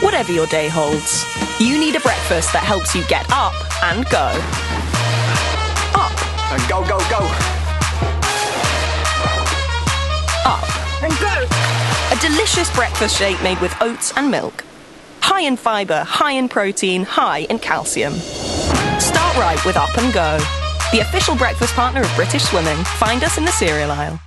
Whatever your day holds, you need a breakfast that helps you get up and go. Up. And go, go, go. Up. And go. A delicious breakfast shake made with oats and milk. High in fibre, high in protein, high in calcium. Start right with Up and Go. The official breakfast partner of British Swimming. Find us in the cereal aisle.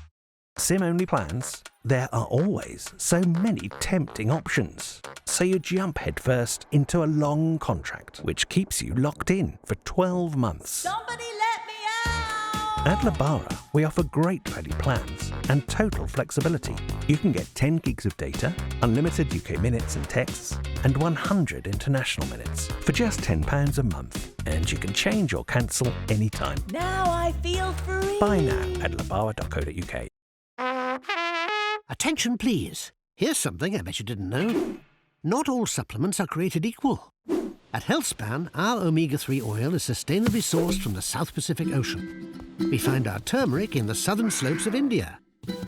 SIM-only plans? There are always so many tempting options. So you jump headfirst into a long contract, which keeps you locked in for 12 months. Somebody let me out! At Labara, we offer great value plans and total flexibility. You can get 10 gigs of data, unlimited UK minutes and texts, and 100 international minutes for just £10 a month. And you can change or cancel anytime. Now I feel free! Buy now at labara.co.uk. Attention please. Here's something I bet you didn't know. Not all supplements are created equal. At HealthSpan, our omega-3 oil is sustainably sourced from the South Pacific Ocean. We find our turmeric in the southern slopes of India.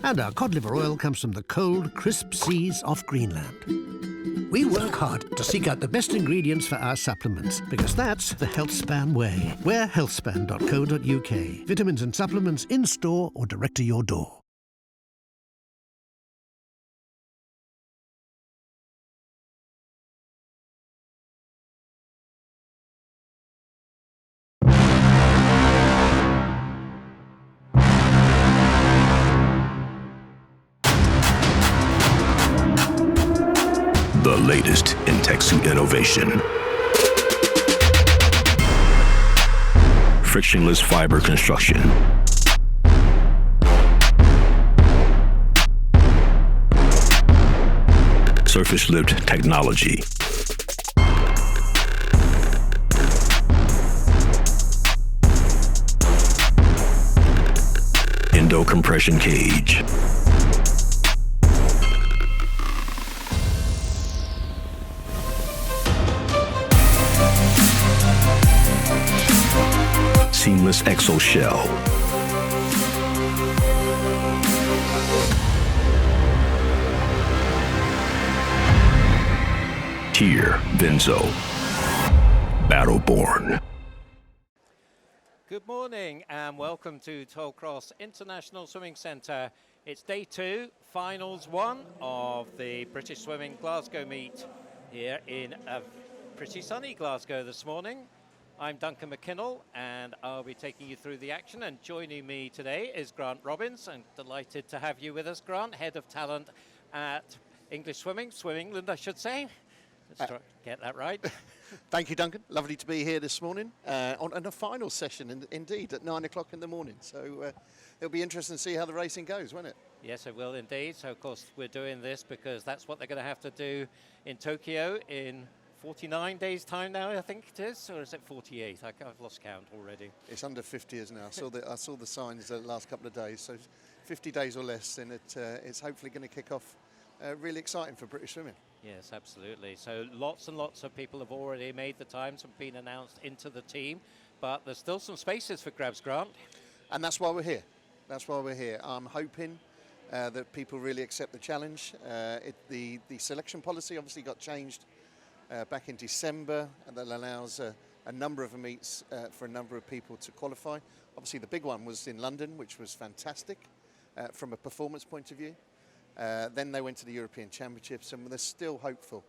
And our cod liver oil comes from the cold, crisp seas off Greenland. We work hard to seek out the best ingredients for our supplements, because that's the HealthSpan way. We're healthspan.co.uk. Vitamins and supplements in-store or direct to your door. The latest in tech suit innovation. Frictionless fiber construction. Surface lift technology. Endo compression cage. Seamless exo shell. Tier Benzo. Battleborn. Good morning and welcome to Tollcross International Swimming Centre. It's day 2, finals 1 of the British Swimming Glasgow meet here in a pretty sunny Glasgow this morning. I'm Duncan McKinnell and I'll be taking you through the action, and joining me today is Grant Robbins. I'm delighted to have you with us, Grant, Head of Talent at English Swimming England, I should say. Let's try get that right. Thank you, Duncan. Lovely to be here this morning on a final session, indeed, at 9 o'clock in the morning. So it'll be interesting to see how the racing goes, won't it? Yes, it will indeed. So, of course, we're doing this because that's what they're going to have to do in Tokyo in 49 days' time now, I think it is, or is it 48? I've lost count already. It's under 50 years now. I saw the signs the last couple of days. So 50 days or less, and it's hopefully going to kick off really exciting for British swimming. Yes, absolutely. So lots and lots of people have already made the times and been announced into the team, but there's still some spaces for grabs, Grant. And that's why we're here. That's why we're here. I'm hoping that people really accept the challenge. The selection policy obviously got changed back in December, and that allows a number of meets for a number of people to qualify. Obviously the big one was in London, which was fantastic from a performance point of view. Then they went to the European Championships, and they're still hopeful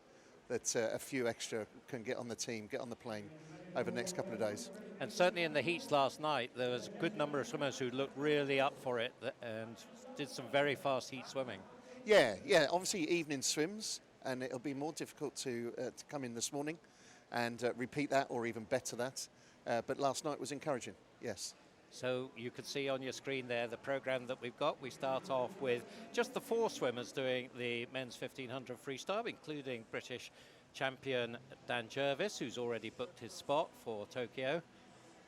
that a few extra can get on the team, get on the plane over the next couple of days. And certainly in the heats last night, there was a good number of swimmers who looked really up for it and did some very fast heat swimming. Yeah, obviously evening swims, and it'll be more difficult to come in this morning and repeat that or even better that. But last night was encouraging, yes. So you can see on your screen there the program that we've got. We start off with just the 4 swimmers doing the men's 1500 freestyle, including British champion Dan Jervis, who's already booked his spot for Tokyo.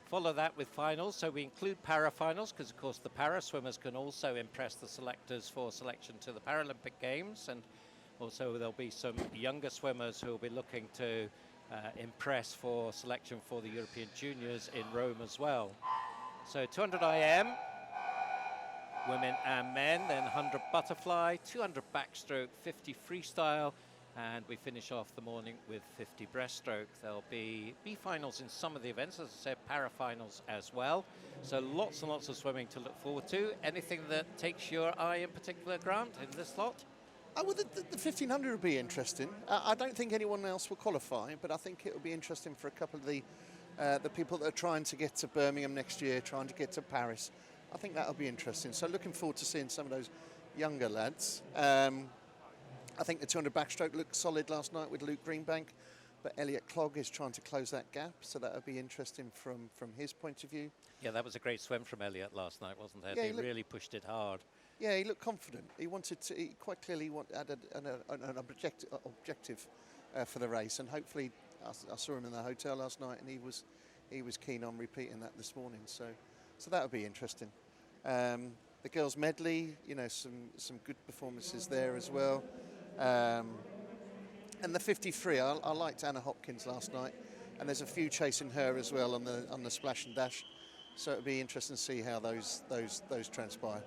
Follow that with finals, so we include para-finals because of course the para-swimmers can also impress the selectors for selection to the Paralympic Games, and also there'll be some younger swimmers who will be looking to impress for selection for the European Juniors in Rome as well. So 200 IM, women and men, then 100 butterfly, 200 backstroke, 50 freestyle, and we finish off the morning with 50 breaststroke. There'll be B-finals in some of the events, as I said, para-finals as well. So lots and lots of swimming to look forward to. Anything that takes your eye in particular, Grant, in this lot? Well, the 1500 will be interesting. I don't think anyone else will qualify, but I think it will be interesting for a couple of the people that are trying to get to Birmingham next year, trying to get to Paris. I think that'll be interesting. So looking forward to seeing some of those younger lads. I think the 200 backstroke looked solid last night with Luke Greenbank, but Elliot Clogg is trying to close that gap, so that'll be interesting from his point of view. Yeah, that was a great swim from Elliot last night, wasn't it? Yeah, he really pushed it hard. Yeah, he looked confident. He wanted to. He quite clearly had an objective for the race, and hopefully, I saw him in the hotel last night, and he was keen on repeating that this morning. So that'll be interesting. The girls' medley, you know, some good performances there as well. And the 53, I liked Anna Hopkins last night, and there's a few chasing her as well on the splash and dash. So it'll be interesting to see how those transpire.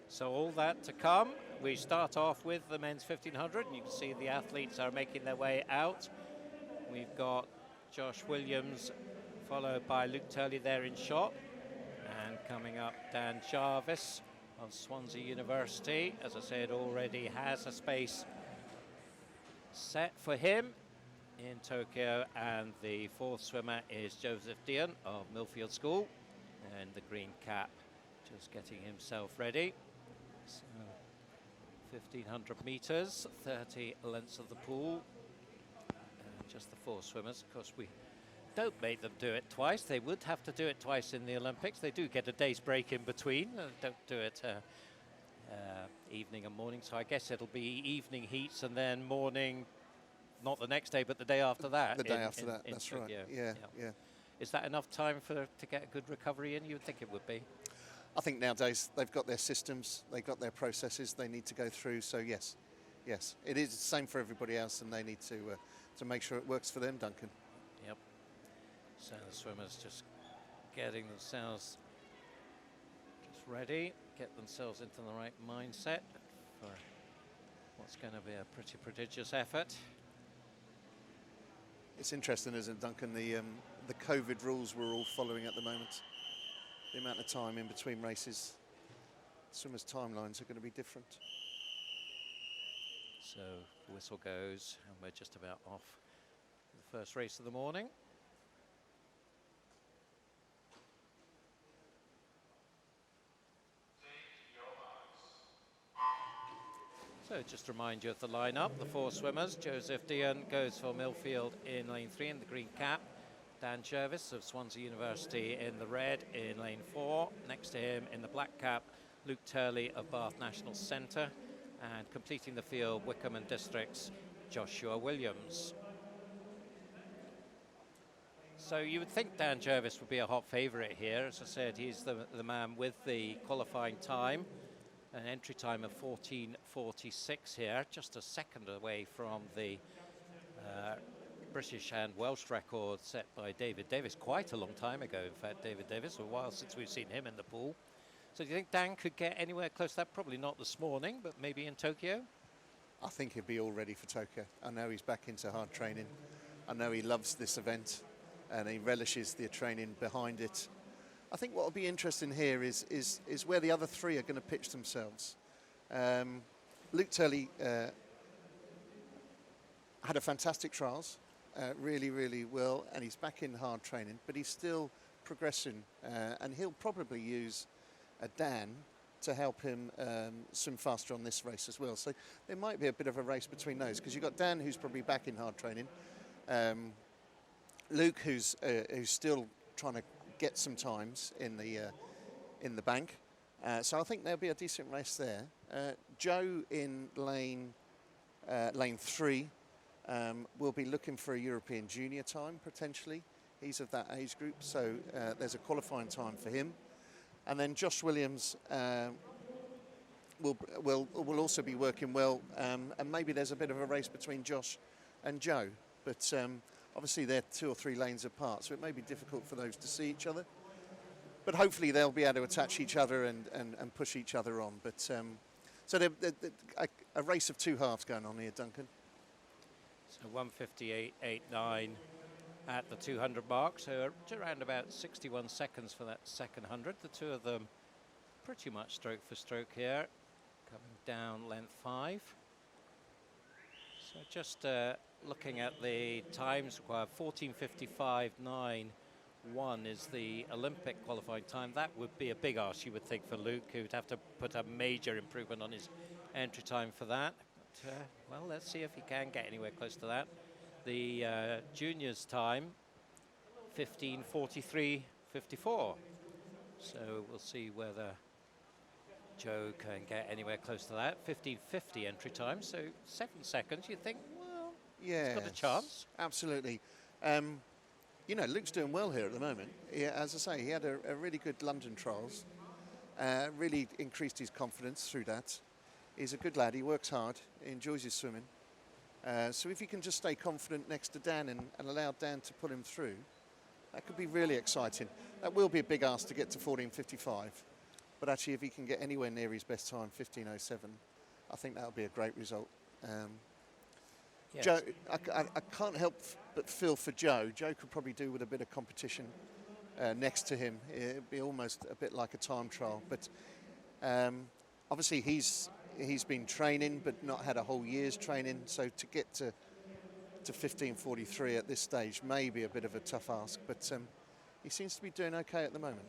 So all that to come. We start off with the men's 1500, and you can see the athletes are making their way out. We've got Josh Williams, followed by Luke Turley there in shot, and coming up Dan Jarvis of Swansea University. As I said, already has a space set for him in Tokyo, and the fourth swimmer is Joseph Dean of Millfield School, and the green cap just getting himself ready. So 1500 meters, 30 lengths of the pool, just the four swimmers. Of course, we don't make them do it twice. They would have to do it twice in the Olympics. They do get a day's break in between, don't do it evening and morning, so I guess it'll be evening heats and then morning, not the next day, but the day after that. The day after that, that's right. Yeah. Is that enough time to get a good recovery in? You would think it would be. I think nowadays they've got their systems, they've got their processes they need to go through, so yes. It is the same for everybody else, and they need to make sure it works for them, Duncan. Yep. So the swimmers just getting themselves just ready, get themselves into the right mindset for what's going to be a pretty prodigious effort. It's interesting, isn't it, Duncan, the COVID rules we're all following at the moment. The amount of time in between races, swimmers' timelines are going to be different. So the whistle goes, and we're just about off the first race of the morning. So just to remind you of the lineup, the four swimmers. Joseph Dean goes for Millfield in lane 3 in the green cap. Dan Jervis of Swansea University in the red in lane 4. Next to him in the black cap, Luke Turley of Bath National Centre. And completing the field, Wickham and Districts, Joshua Williams. So you would think Dan Jervis would be a hot favourite here. As I said, he's the man with the qualifying time. An entry time of 14:46 here, just a second away from the British and Welsh record set by David Davis quite a long time ago. In fact, David Davis, a while since we've seen him in the pool. So do you think Dan could get anywhere close to that? Probably not this morning, but maybe in Tokyo? I think he'll be all ready for Tokyo. I know he's back into hard training. I know he loves this event and he relishes the training behind it. I think what will be interesting here is where the other three are going to pitch themselves. Luke Turley had a fantastic trials, really well, and he's back in hard training, but he's still progressing, and he'll probably use Dan to help him swim faster on this race as well. So there might be a bit of a race between those, because you've got Dan, who's probably back in hard training, Luke, who's still trying to get some times in the bank. So I think there'll be a decent race there. Joe in lane 3 will be looking for a European junior time potentially. He's of that age group, so there's a qualifying time for him. And then Josh Williams will also be working well, and maybe there's a bit of a race between Josh and Joe, but obviously they're 2 or 3 lanes apart, so it may be difficult for those to see each other. but hopefully they'll be able to attach each other and push each other on. But so a race of two halves going on here, Duncan. So 1:58.89 at the 200 mark, so around about 61 seconds for that second 100. The two of them pretty much stroke for stroke here, coming down length 5. So just looking at the times required, 14:55.91 is the Olympic qualifying time. That would be a big ask, you would think, for Luke, who'd have to put a major improvement on his entry time for that. But, well, let's see if he can get anywhere close to that. The juniors' time, 15:43.54. So we'll see whether Joe can get anywhere close to that. 15:50 entry time, so 7 seconds. You'd think, well, yeah, he's got a chance. Absolutely. You know, Luke's doing well here at the moment. As I say, he had a really good London trials. Really increased his confidence through that. He's a good lad. He works hard. He enjoys his swimming. So if he can just stay confident next to Dan and allow Dan to put him through, that could be really exciting. That will be a big ask to get to 14:55. But actually, if he can get anywhere near his best time, 15:07, I think that'll be a great result. Yes. Joe, I can't help but feel for Joe. Joe could probably do with a bit of competition next to him. It'd be almost a bit like a time trial. But obviously, he's been training, but not had a whole year's training. So to get to 15:43 at this stage may be a bit of a tough ask. But he seems to be doing okay at the moment.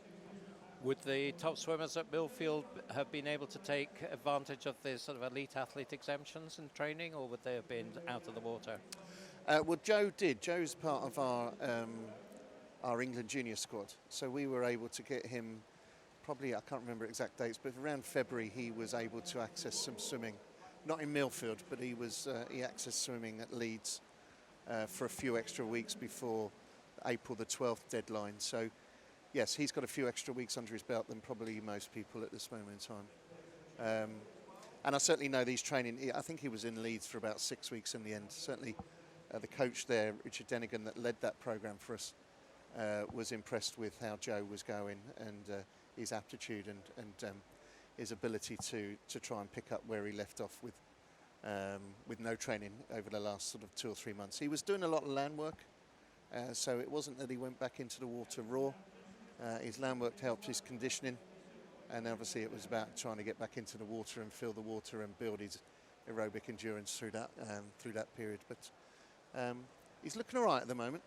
Would the top swimmers at Millfield have been able to take advantage of the sort of elite athlete exemptions in training, or would they have been out of the water? Well, Joe did. Joe's part of our England junior squad, so we were able to get him. Probably, I can't remember exact dates, but around February he was able to access some swimming, not in Millfield, but he accessed swimming at Leeds for a few extra weeks before April the 12th deadline. So. Yes, he's got a few extra weeks under his belt than probably most people at this moment in time. And I certainly know these training, I think he was in Leeds for about 6 weeks in the end. Certainly the coach there, Richard Denigan, that led that programme for us, was impressed with how Joe was going and his aptitude and his ability to try and pick up where he left off with no training over the last sort of 2 or 3 months. He was doing a lot of land work, so it wasn't that he went back into the water raw. His land work helped his conditioning, and obviously it was about trying to get back into the water and feel the water and build his aerobic endurance through that period. But he's looking all right at the moment.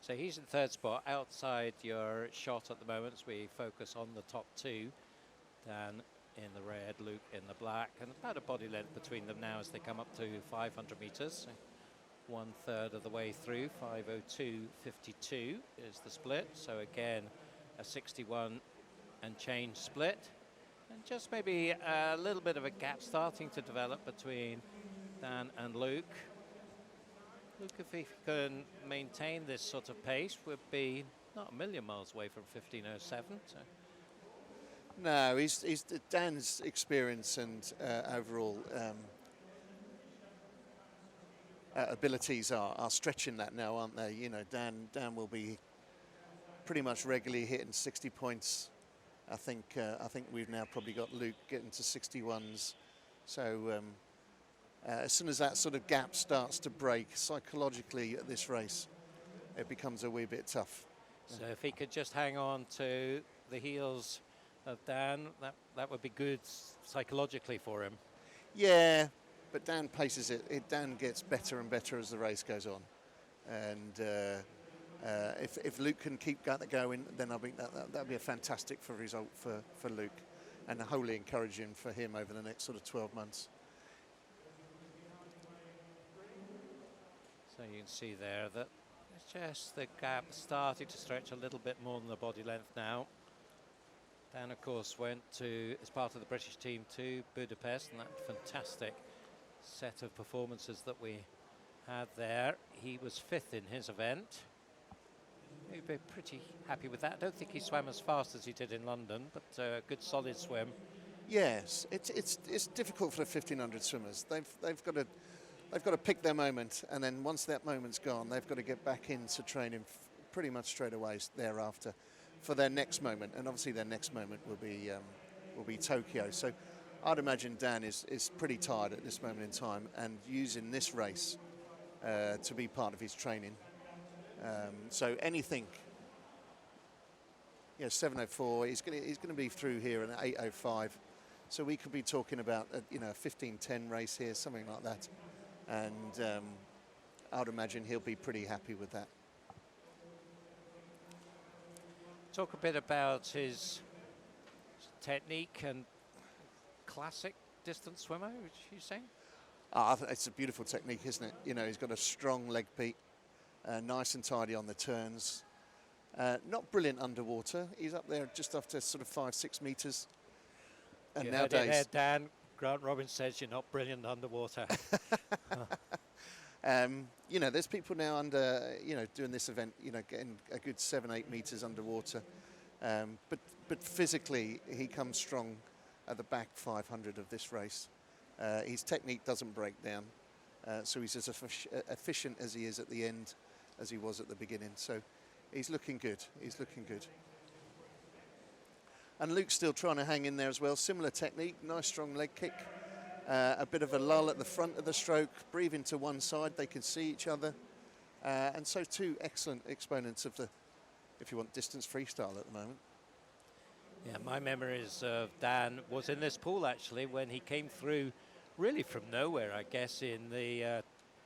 So he's in third spot, outside your shot at the moment as we focus on the top two. Dan in the red, Luke in the black, and about a body length between them now as they come up to 500 metres. So 1/3 of the way through, 5:02.52 is the split. So again, a 61 and change split, and just maybe a little bit of a gap starting to develop between Dan and Luke. Luke, if he can maintain this sort of pace, would be not a million miles away from 15:07. So. No, he's Dan's experience and overall abilities are stretching that now, aren't they? You know, Dan will be pretty much regularly hitting 60 points. I think we've now probably got Luke getting to 61s. So as soon as that sort of gap starts to break psychologically at this race, it becomes a wee bit tough. So if he could just hang on to the heels of Dan, that would be good psychologically for him. Yeah, but Dan paces it. Dan gets better and better as the race goes on. And if Luke can keep that going, then I think that'd be a fantastic result for Luke, and wholly encouraging for him over the next sort of 12 months. So you can see there that it's just the gap starting to stretch a little bit more than the body length now. Dan, of course, went as part of the British team to Budapest, and that fantastic set of performances that we had there. He was 5th in his event. He'd be pretty happy with that. I don't think he swam as fast as he did in London, but a good solid swim. Yes, it's difficult for the 1500 swimmers. They've got to pick their moment, and then once that moment's gone, they've got to get back into training pretty much straight away thereafter. for their next moment, and obviously their next moment will be Tokyo. So I'd imagine Dan is pretty tired at this moment in time and using this race to be part of his training. So anything, 7:04. He's going to be through here at 8:05. So we could be talking about a 15:10 race here, something like that. And I'd imagine he'll be pretty happy with that. Talk a bit about his technique and classic distance swimmer, which you saying? It's a beautiful technique, isn't it? He's got a strong leg peak, nice and tidy on the turns. Not brilliant underwater. He's up there just after sort of 5-6 meters. And you nowadays, heard it there, Dan. Grant Robbins says you're not brilliant underwater. There's people now under, doing this event, getting a good 7-8 meters underwater. But physically, he comes strong at the back 500 of this race. His technique doesn't break down, so he's as efficient as he is at the end as he was at the beginning. So he's looking good. He's looking good. And Luke's still trying to hang in there as well. Similar technique, nice strong leg kick. A bit of a lull at the front of the stroke, breathing to one side, they can see each other. And so two excellent exponents of the, if you want, distance freestyle at the moment. Yeah, my memories of Dan was in this pool actually when he came through really from nowhere, I guess, in the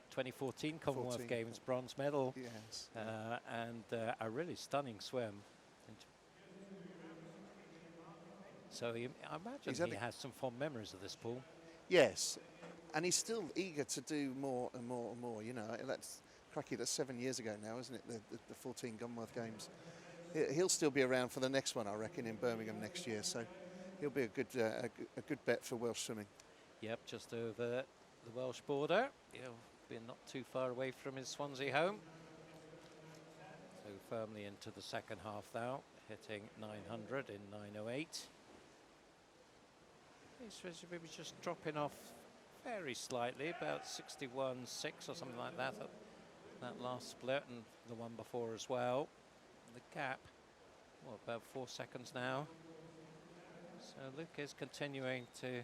2014 Commonwealth Games bronze medal. Yes. And a really stunning swim. So I imagine he has some fond memories of this pool. Yes, and he's still eager to do more and more and more. That's 7 years ago now, isn't it? The 14 Commonwealth Games. He'll still be around for the next one, I reckon, in Birmingham next year. So he'll be a good bet for Welsh swimming. Yep, just over the Welsh border. He'll be not too far away from his Swansea home. So firmly into the second half now, hitting 900 in 9:08. He's maybe just dropping off very slightly, about 61.6 or something like that at that last split, and the one before as well. The gap, about 4 seconds now. So Luke is continuing to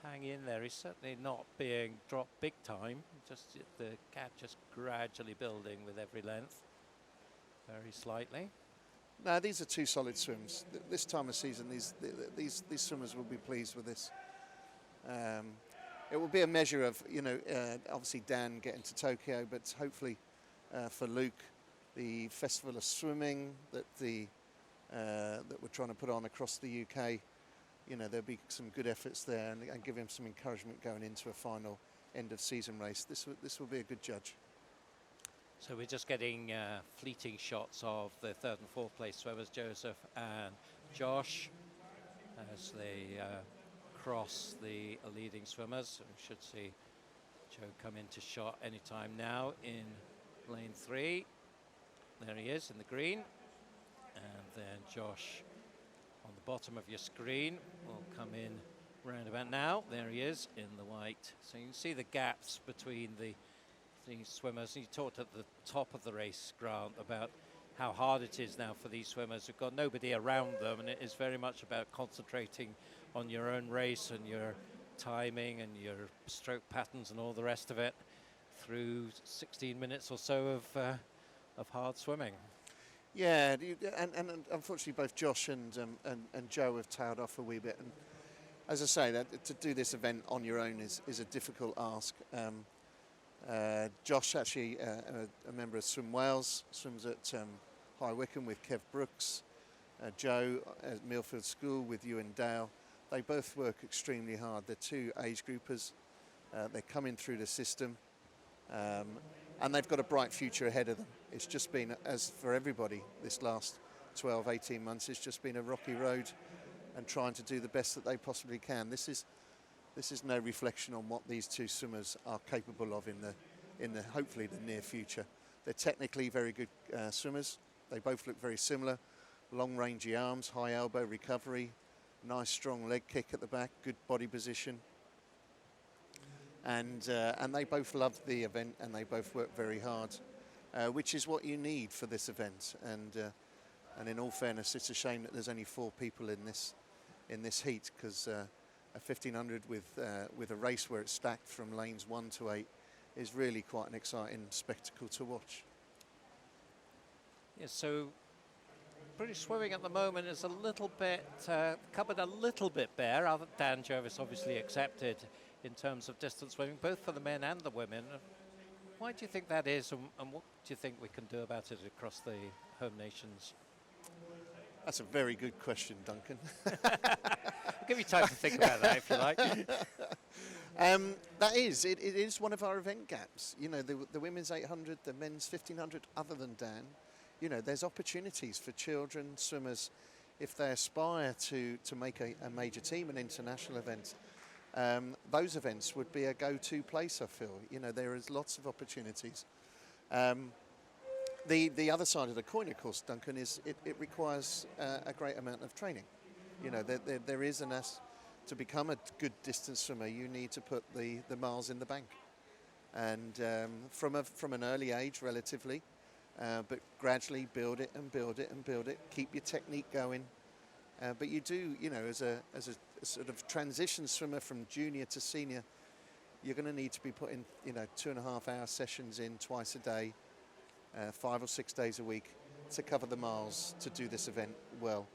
hang in there. He's certainly not being dropped big time, just the gap just gradually building with every length, very slightly. No, these are two solid swims. This time of season, these swimmers will be pleased with this. It will be a measure of, obviously Dan getting to Tokyo, but hopefully for Luke, the Festival of Swimming that we're trying to put on across the UK, there'll be some good efforts there and give him some encouragement going into a final end of season race. This will be a good judge. So we're just getting fleeting shots of the third and fourth place swimmers, Joseph and Josh, as they cross the leading swimmers. So we should see Joe come into shot anytime now in lane 3. There he is in the green. And then Josh on the bottom of your screen will come in round about now. There he is in the white. So you can see the gaps between the swimmers. You talked at the top of the race, Grant, about how hard it is now for these swimmers who've got nobody around them, and it is very much about concentrating on your own race and your timing and your stroke patterns and all the rest of it through 16 minutes or so of hard swimming. Yeah, and unfortunately both Josh and Joe have tailed off a wee bit, and as I say, that to do this event on your own is a difficult ask. Josh, actually a member of Swim Wales, swims at High Wycombe with Kev Brooks. Joe at Millfield School with Ewan Dale. They both work extremely hard. They're two age groupers. They're coming through the system, and they've got a bright future ahead of them. It's just been, as for everybody, this last 12, 18 months, it's just been a rocky road and trying to do the best that they possibly can. This is no reflection on what these two swimmers are capable of in the hopefully the near future. They're technically very good swimmers. They both look very similar. Long rangey arms, high elbow recovery, nice strong leg kick at the back, good body position. And they both love the event and they both work very hard, which is what you need for this event. And And in all fairness, it's a shame that there's only 4 people in this heat, because a 1500 with a race where it's stacked from lanes 1 to 8 is really quite an exciting spectacle to watch. Yeah, so British swimming at the moment is a little bit cupboard a little bit bare. Dan Jervis obviously accepted in terms of distance swimming, both for the men and the women. Why do you think that is, and what do you think we can do about it across the home nations? That's a very good question, Duncan. I'll give you time to think about that if you like. It is one of our event gaps. You know, the women's 800, the men's 1500, other than Dan, you know, there's opportunities for children swimmers if they aspire to make a major team, an international event. Those events would be a go-to place, I feel. You know, there is lots of opportunities. The other side of the coin, of course, Duncan, is it requires a great amount of training. You know, there is to become a good distance swimmer, you need to put the miles in the bank. And from an early age, relatively, but gradually build it and build it and build it. Keep your technique going. But you do, you know, as a sort of transition swimmer from junior to senior, you're going to need to be putting, you know, 2.5-hour sessions in twice a day, 5 or 6 days a week to cover the miles to do this event well.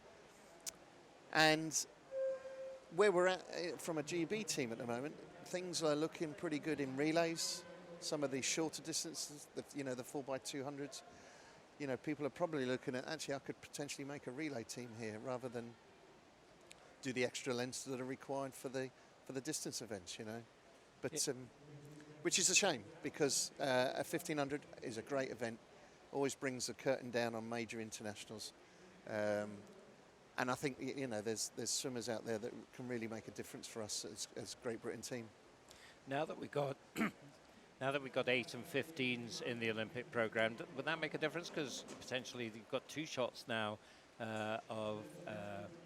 And where we're at from a GB team at the moment, things are looking pretty good in relays. Some of the shorter distances, the 4x200s, you know, people are probably looking at, actually, I could potentially make a relay team here rather than do the extra lengths that are required for the distance events, you know. But which is a shame, because a 1500 is a great event, always brings the curtain down on major internationals. And I think, you know, there's swimmers out there that can really make a difference for us as Great Britain team. Now that we've got 8 and 15s in the Olympic programme, would that make a difference? Because potentially you've got 2 shots now of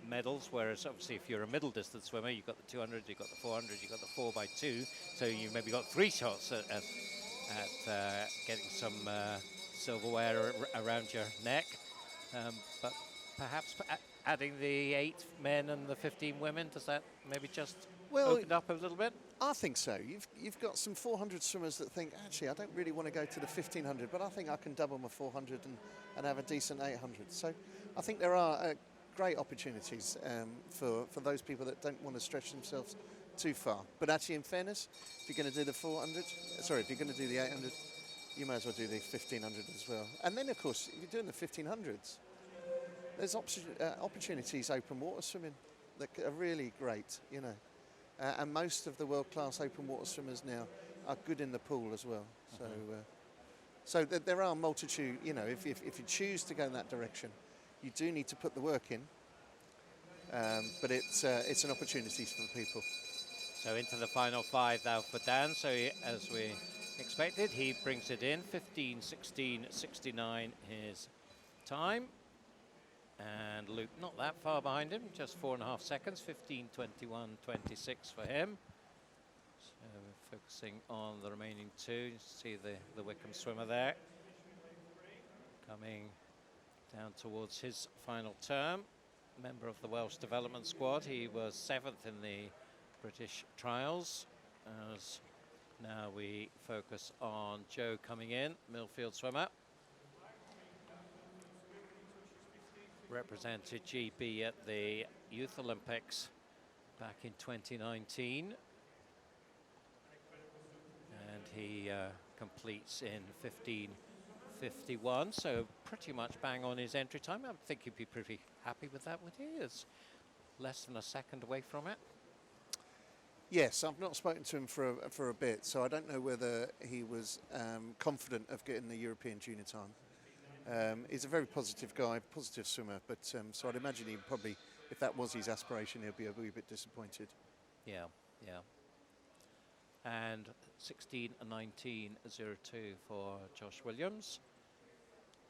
medals, whereas obviously if you're a middle distance swimmer, you've got the 200, you've got the 400, you've got the 4x2, so you've maybe got 3 shots at getting some silverware around your neck. But perhaps adding the 8 men and the 15 women, does that maybe just open up a little bit? I think so. You've got some 400 swimmers that think, actually, I don't really want to go to the 1500, but I think I can double my 400 and have a decent 800. So I think there are great opportunities for those people that don't want to stretch themselves too far. But actually, in fairness, if you're going to do the 400, if you're going to do the 800, you may as well do the 1500 as well. And then, of course, if you're doing the 1500s, there's opportunities open water swimming that are really great, you know. And most of the world-class open water swimmers now are good in the pool as well. So there are a multitude, you know, if you choose to go in that direction, you do need to put the work in. But it's an opportunity for people. So into the final 5 now for Dan. So as we expected, he brings it in, 15:16:69 his time. And Luke not that far behind him, just 4.5 seconds, 15:21:26 for him. So we're focusing on the remaining 2. You see the Wickham swimmer there, coming down towards his final term. Member of the Welsh development squad. He was 7th in the British trials. As now we focus on Joe coming in, Millfield swimmer. Represented GB at the Youth Olympics back in 2019. And he completes in 15:51, so pretty much bang on his entry time. I think he'd be pretty happy with that, would he? It's less than a second away from it. Yes, I've not spoken to him for a bit, so I don't know whether he was confident of getting the European junior time. He's a very positive guy, positive swimmer, but so I'd imagine he probably, if that was his aspiration, he'll be a wee bit disappointed. Yeah. And 16:19:02 for Josh Williams.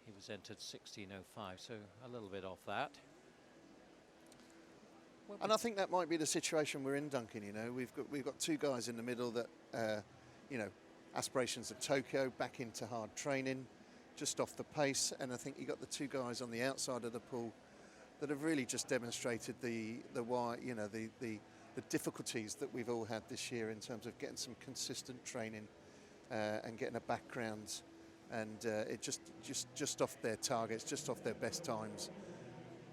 He was entered 16:05, so a little bit off that. And I think that might be the situation we're in, Duncan. You know, we've got 2 guys in the middle that, you know, aspirations of Tokyo, back into hard training. just off the pace. And I think you got the two guys on the outside of the pool that have really just demonstrated the difficulties that we've all had this year in terms of getting some consistent training and getting a background, and it just off their targets, just off their best times.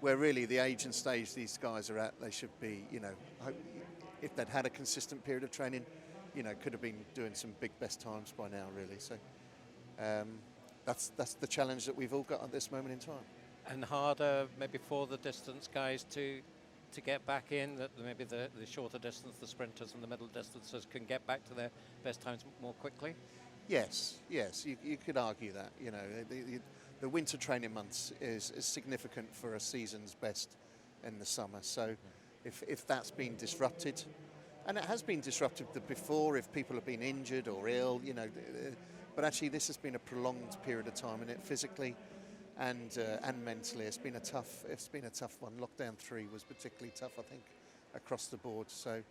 Where really the age and stage these guys are at, they should be, if they'd had a consistent period of training, could have been doing some big best times by now, really. So that's the challenge that we've all got at this moment in time. And harder maybe for the distance guys to get back in, that maybe the shorter distance, the sprinters and the middle distances can get back to their best times more quickly? Yes, you could argue that. The winter training months is significant for a season's best in the summer. So if that's been disrupted, and it has been disrupted before, if people have been injured or ill, but actually this has been a prolonged period of time, and it physically and mentally it's been a tough one. Lockdown 3 was particularly tough, I think, across the board. So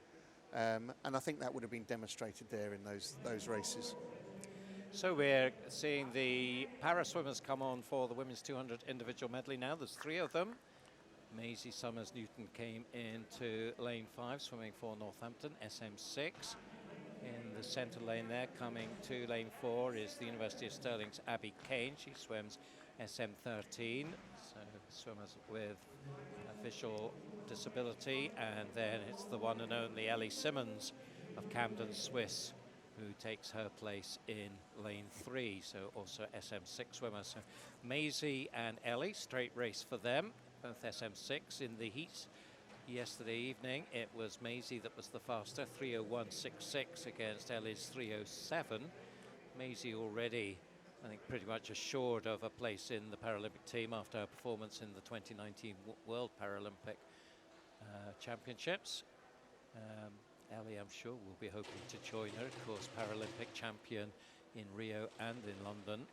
and I think that would have been demonstrated there in those races. So we're seeing the para swimmers come on for the women's 200 individual medley now. There's 3 of them. Maisie Summers Newton came into lane 5, swimming for Northampton, SM6. In the centre lane there, coming to lane 4, is the University of Stirling's Abby Kane. She swims SM13, so swimmers with visual disability. And then it's the one and only Ellie Simmons of Camden, Swiss, who takes her place in lane 3, so also SM6 swimmer. So Maisie and Ellie, straight race for them, both SM6 in the heats. Yesterday evening, it was Maisie that was the faster, 3:01.66 against Ellie's 3:07. Maisie already, I think, pretty much assured of a place in the Paralympic team after her performance in the 2019 World Paralympic Championships. Ellie, I'm sure, will be hoping to join her, of course, Paralympic champion in Rio and in London.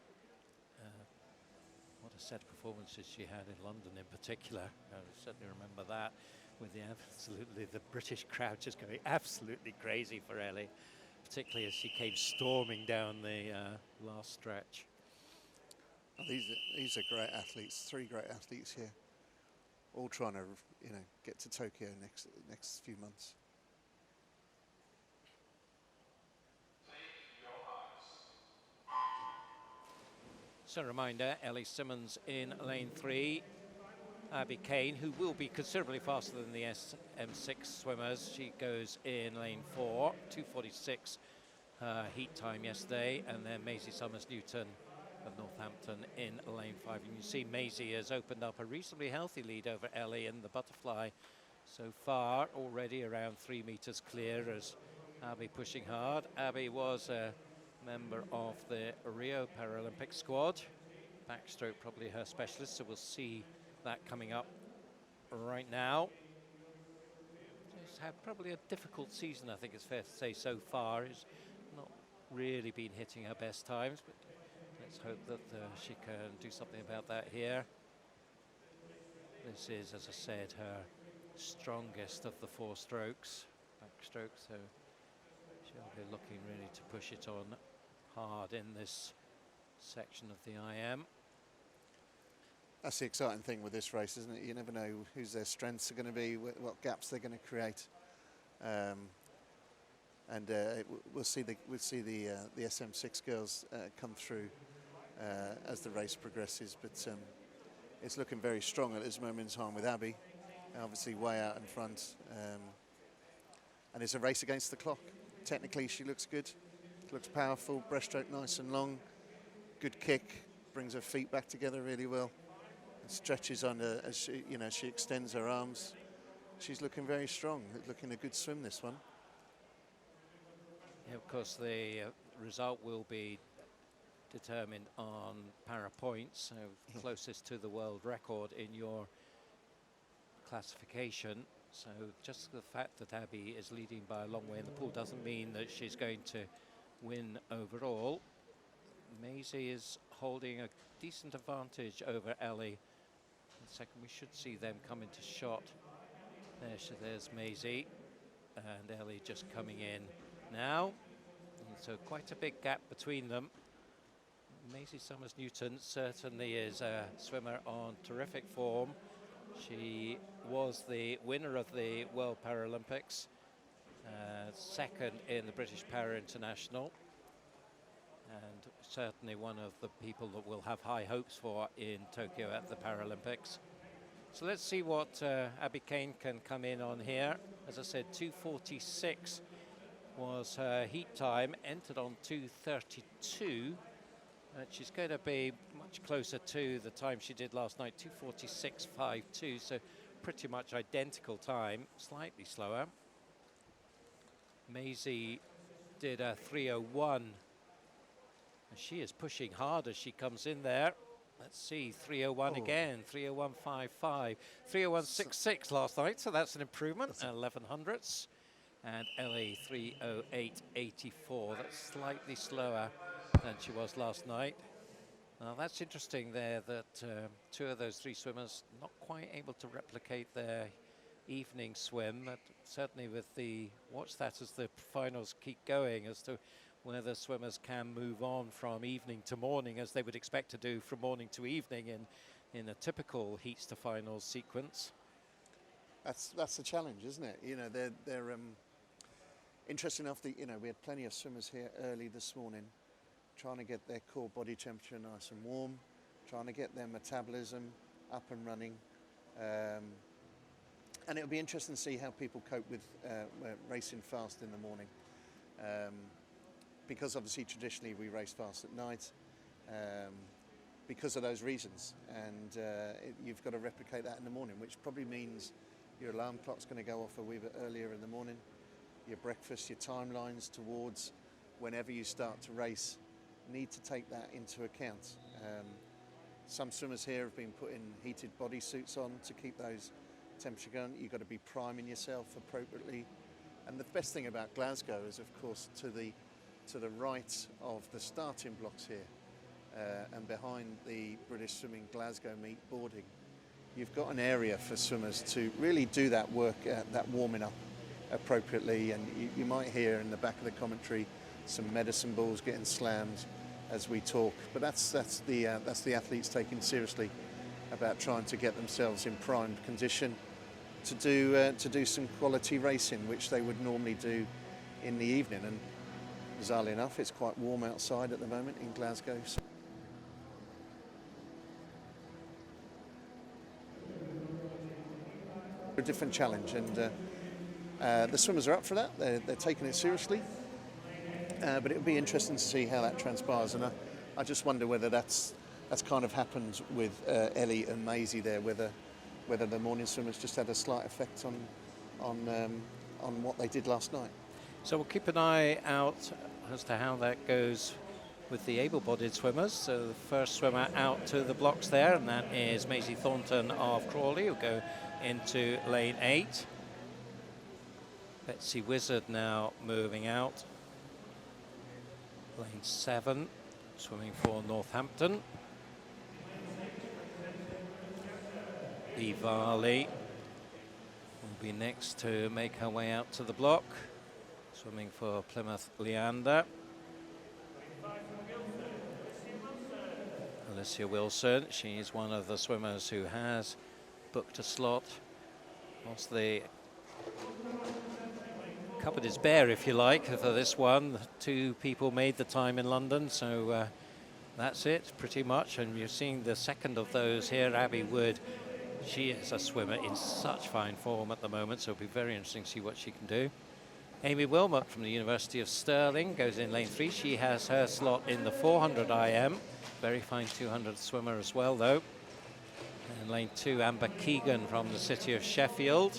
What a set of performances she had in London in particular. I certainly remember that, with the British crowd just going absolutely crazy for Ellie, particularly as she came storming down the last stretch. Oh, these are great athletes, 3 great athletes here, all trying to get to Tokyo next few months. So a reminder, Ellie Simmons in lane 3, Abby Kane, who will be considerably faster than the SM6 swimmers. She goes in lane 4, 2:46 heat time yesterday, and then Maisie Summers Newton of Northampton in lane 5. And you see Maisie has opened up a reasonably healthy lead over Ellie in the butterfly so far, already around 3 meters clear as Abby pushing hard. Abby was a member of the Rio Paralympic squad. Backstroke probably her specialist, so we'll see that coming up right now. She's had probably a difficult season, I think it's fair to say, so far. She's not really been hitting her best times, but let's hope that she can do something about that here. This is, as I said, her strongest of the 4 strokes, backstroke, so she'll be looking really to push it on hard in this section of the IM. That's the exciting thing with this race, isn't it? You never know whose their strengths are going to be, what gaps they're going to create, and we'll see the SM6 girls come through as the race progresses. But it's looking very strong at this moment in time with Abby, obviously way out in front, and it's a race against the clock. Technically, she looks good, looks powerful, breaststroke nice and long, good kick, brings her feet back together really well, and stretches under as she extends her arms. She's looking very strong, looking a good swim, this one. Yeah, of course, the result will be determined on para points, so closest to the world record in your classification. So just the fact that Abby is leading by a long way in the pool doesn't mean that she's going to win overall. Maisie is holding a decent advantage over Ellie. In a second, we should see them come into shot. There's Maisie, and Ellie just coming in now. And so quite a big gap between them. Maisie Summers-Newton certainly is a swimmer on terrific form. She was the winner of the World Paralympics, second in the British Para International, and certainly one of the people that we'll have high hopes for in Tokyo at the Paralympics. So let's see what Abby Kane can come in on here. As I said, 2:46 was her heat time, entered on 2:32. She's going to be much closer to the time she did last night, 2:46.52, so pretty much identical time, slightly slower. Maisie did a 3:01. She is pushing hard as she comes in there. Let's see, 3:01 again, 3:01.55, 3:01.66 last night, so that's an improvement, 11 hundredths. And Ellie 3:08.84, that's slightly slower than she was last night. Now that's interesting there that two of those three swimmers not quite able to replicate their evening swim, but certainly with the, watch that as the finals keep going as to whether swimmers can move on from evening to morning as they would expect to do from morning to evening in a typical heats to finals sequence. That's the challenge, isn't it? You know, they're interesting enough that, you know, we had plenty of swimmers here early this morning trying to get their core body temperature nice and warm, trying to get their metabolism up and running. And it'll be interesting to see how people cope with racing fast in the morning. Because obviously traditionally we race fast at night because of those reasons. And you've got to replicate that in the morning, which probably means your alarm clock's going to go off a wee bit earlier in the morning. Your breakfast, your timelines towards whenever you start to race need to take that into account. Some swimmers here have been putting heated bodysuits on to keep those temperature going. You've got to be priming yourself appropriately. And the best thing about Glasgow is, of course, to the right of the starting blocks here and behind the British Swimming Glasgow meet boarding, you've got an area for swimmers to really do that work, that warming up appropriately. And you might hear in the back of the commentary some medicine balls getting slammed as we talk, but that's the athletes taking seriously about trying to get themselves in primed condition to do some quality racing, which they would normally do in the evening. And bizarrely enough, it's quite warm outside at the moment in Glasgow. So a different challenge, and the swimmers are up for that. They're taking it seriously. But it would be interesting to see how that transpires, and I just wonder whether that's kind of happened with Ellie and Maisie there, whether the morning swimmers just had a slight effect on what they did last night. So we'll keep an eye out as to how that goes with the able-bodied swimmers. So the first swimmer out to the blocks there, and that is Maisie Thornton of Crawley, who'll go into lane 8. Betsy Wizard now moving out. Lane 7, swimming for Northampton. Lee Varley will be next to make her way out to the block, swimming for Plymouth Leander. Alicia Wilson, she is one of the swimmers who has booked a slot. Whilst the cupboard is bare, if you like, for this one. 2 people made the time in London, so that's it pretty much. And you're seeing the second of those here, Abby Wood. She is a swimmer in such fine form at the moment, so it'll be very interesting to see what she can do. Amy Wilmot from the University of Stirling goes in lane 3. She has her slot in the 400 IM. Very fine 200 swimmer as well, though. And lane 2, Amber Keegan from the city of Sheffield.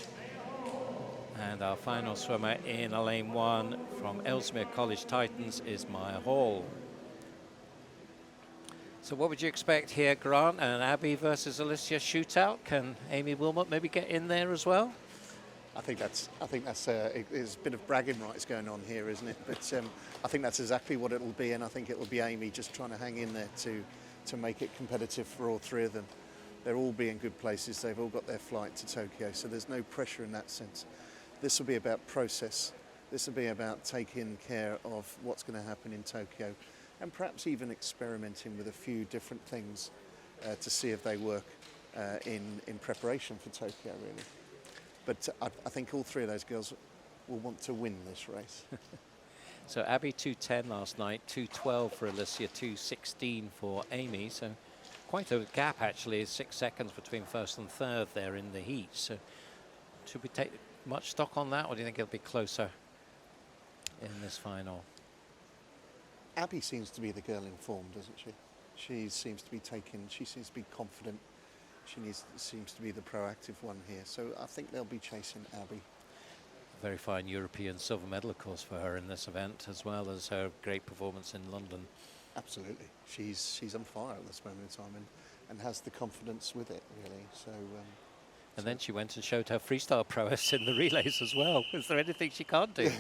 And our final swimmer in lane 1 from Ellesmere College Titans is Maya Hall. So what would you expect here, Grant? An Abby versus Alicia shootout? Can Amy Wilmot maybe get in there as well? I think that's there's a bit of bragging rights going on here, isn't it? But I think that's exactly what it'll be, and I think it'll be Amy just trying to hang in there to make it competitive for all 3 of them. They'll all be in good places. They've all got their flight to Tokyo, so there's no pressure in that sense. This will be about process. This will be about taking care of what's going to happen in Tokyo and perhaps even experimenting with a few different things to see if they work in preparation for Tokyo, really. But I think all three of those girls will want to win this race. So Abby 2:10 last night, 2:12 for Alicia, 2:16 for Amy. So quite a gap, actually, 6 seconds between first and third there in the heat. So should we take much stock on that, or do you think it'll be closer in this final? Abby seems to be the girl in form, doesn't she? She seems to be confident. She seems to be the proactive one here. So I think they'll be chasing Abby. Very fine European silver medal, of course, for her in this event, as well as her great performance in London. Absolutely. She's on fire at this moment in time and has the confidence with it, really. So. And then she went and showed her freestyle prowess in the relays as well. Is there anything she can't do?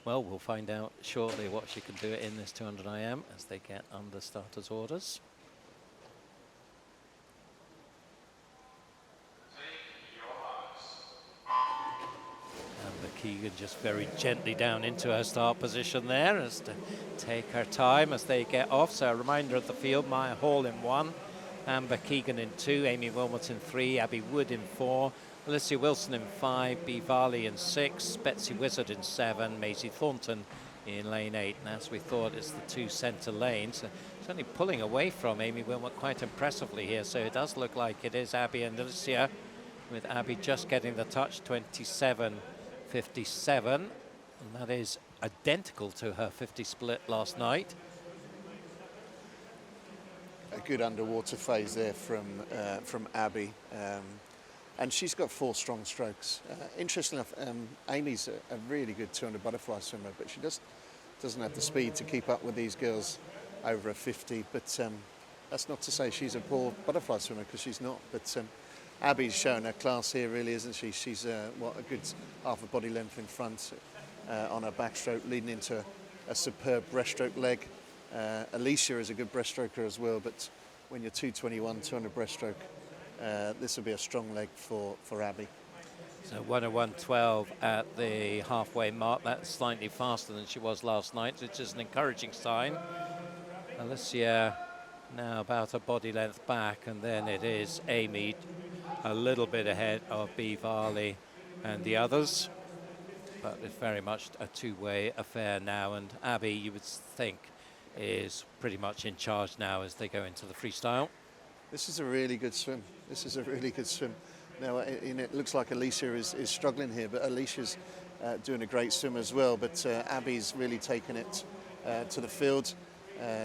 Well, we'll find out shortly what she can do in this 200 IM as they get under starters' orders. Keegan just very gently down into her start position there as to take her time as they get off. So a reminder of the field: Maya Hall in 1, Amber Keegan in 2, Amy Wilmot in 3, Abby Wood in 4, Alicia Wilson in 5, Bea Varley in 6, Betsy Wizard in 7, Maisie Thornton in lane 8. And as we thought, it's the 2 centre lanes. So certainly pulling away from Amy Wilmot quite impressively here. So it does look like it is Abby and Alicia, with Abby just getting the touch, 27.57, and that is identical to her 50 split last night. A good underwater phase there from Abby, and she's got 4 strong strokes. Interesting enough, Amy's a really good 200 butterfly swimmer, but she doesn't have the speed to keep up with these girls over a 50. But that's not to say she's a poor butterfly swimmer, because she's not. But Abby's shown her class here, really, isn't she? She's a good half a body length in front on her backstroke, leading into a superb breaststroke leg. Alicia is a good breaststroker as well, but when you're 2:21, 200 breaststroke, this will be a strong leg for Abby. So 1:01.12 at the halfway mark. That's slightly faster than she was last night, which is an encouraging sign. Alicia now about a body length back, and then it is Amy a little bit ahead of Bea Varley and the others. But it's very much a two-way affair now, and Abby, you would think, is pretty much in charge now as they go into the freestyle. This is a really good swim. Now, it looks like Alicia is struggling here, but Alicia's doing a great swim as well. But Abby's really taken it to the field.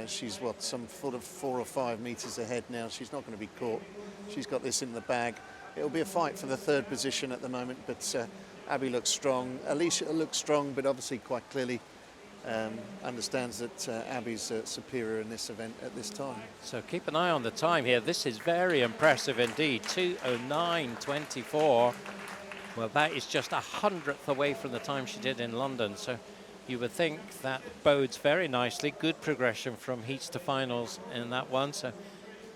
She's, some 4 or 5 metres ahead now. She's not going to be caught. She's got this in the bag. It'll be a fight for the 3rd position at the moment, but Abby looks strong. Alicia looks strong, but obviously quite clearly understands that Abby's superior in this event at this time. So keep an eye on the time here. This is very impressive indeed. 2:09.24. Well, that is just 100th away from the time she did in London. So you would think that bodes very nicely. Good progression from heats to finals in that one. So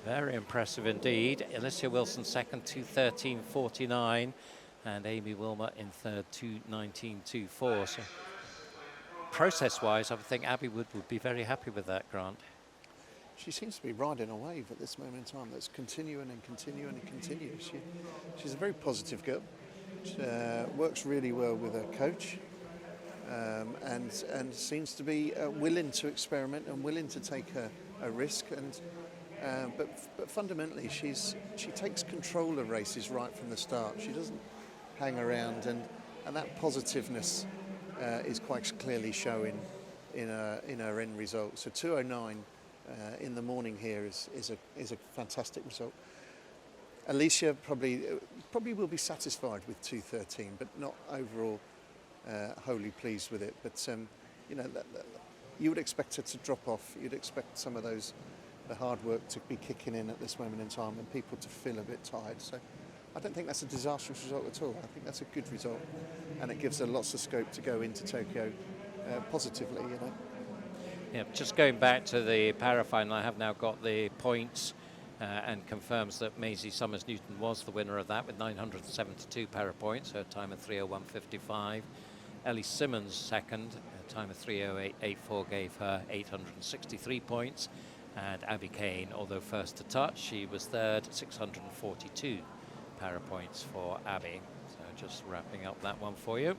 very impressive indeed. Alicia Wilson second, 2:13.49. And Amy Wilmot in third, 2:19.24. So process-wise, I would think Abby Wood would be very happy with that, Grant. She seems to be riding a wave at this moment in time that's continuing and continuing and continues. She's a very positive girl. She works really well with her coach, and seems to be willing to experiment and willing to take a risk. But fundamentally, she takes control of races right from the start. She doesn't hang around, and that positiveness is quite clearly showing in her end result. So 2:09 in the morning here is a fantastic result. Alicia probably will be satisfied with 2:13, but not overall wholly pleased with it. But you would expect her to drop off. You'd expect some of the hard work to be kicking in at this moment in time, and people to feel a bit tired. So I don't think that's a disastrous result at all. I think that's a good result, and it gives her lots of scope to go into Tokyo positively, Yeah, just going back to the para-final, I have now got the points and confirms that Maisie Summers-Newton was the winner of that with 972 para points, her time of 3:01.55. Ellie Simmons second, a time of 3:08.84 gave her 863 points. And Abby Kane, although first to touch, she was third, 642 para points for Abby. So just wrapping up that one for you.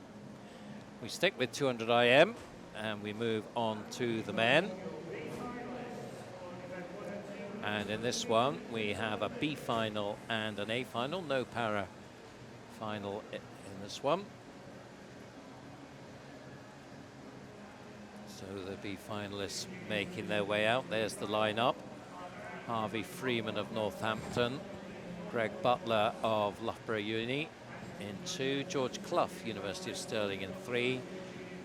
We stick with 200 IM and we move on to the men. And in this one, we have a B final and an A final, no para final in this one. So the B finalists making their way out. There's the lineup. Harvey Freeman of Northampton, Greg Butler of Loughborough Uni in 2, George Clough, University of Stirling in 3,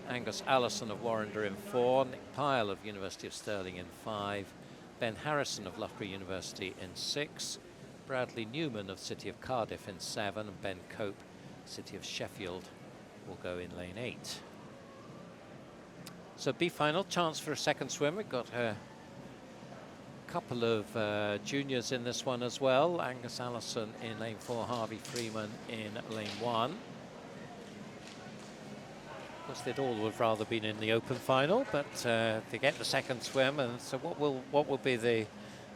Angus Allison of Warrender in 4, Nick Pyle of University of Stirling in 5, Ben Harrison of Loughborough University in 6, Bradley Newman of City of Cardiff in 7, and Ben Cope, City of Sheffield, will go in lane 8. So B final, chance for a second swim. We've got a couple of juniors in this one as well. Angus Allison in lane 4, Harvey Freeman in lane 1. Of course, they'd all have rather been in the open final, but they get the second swim. And so what will be the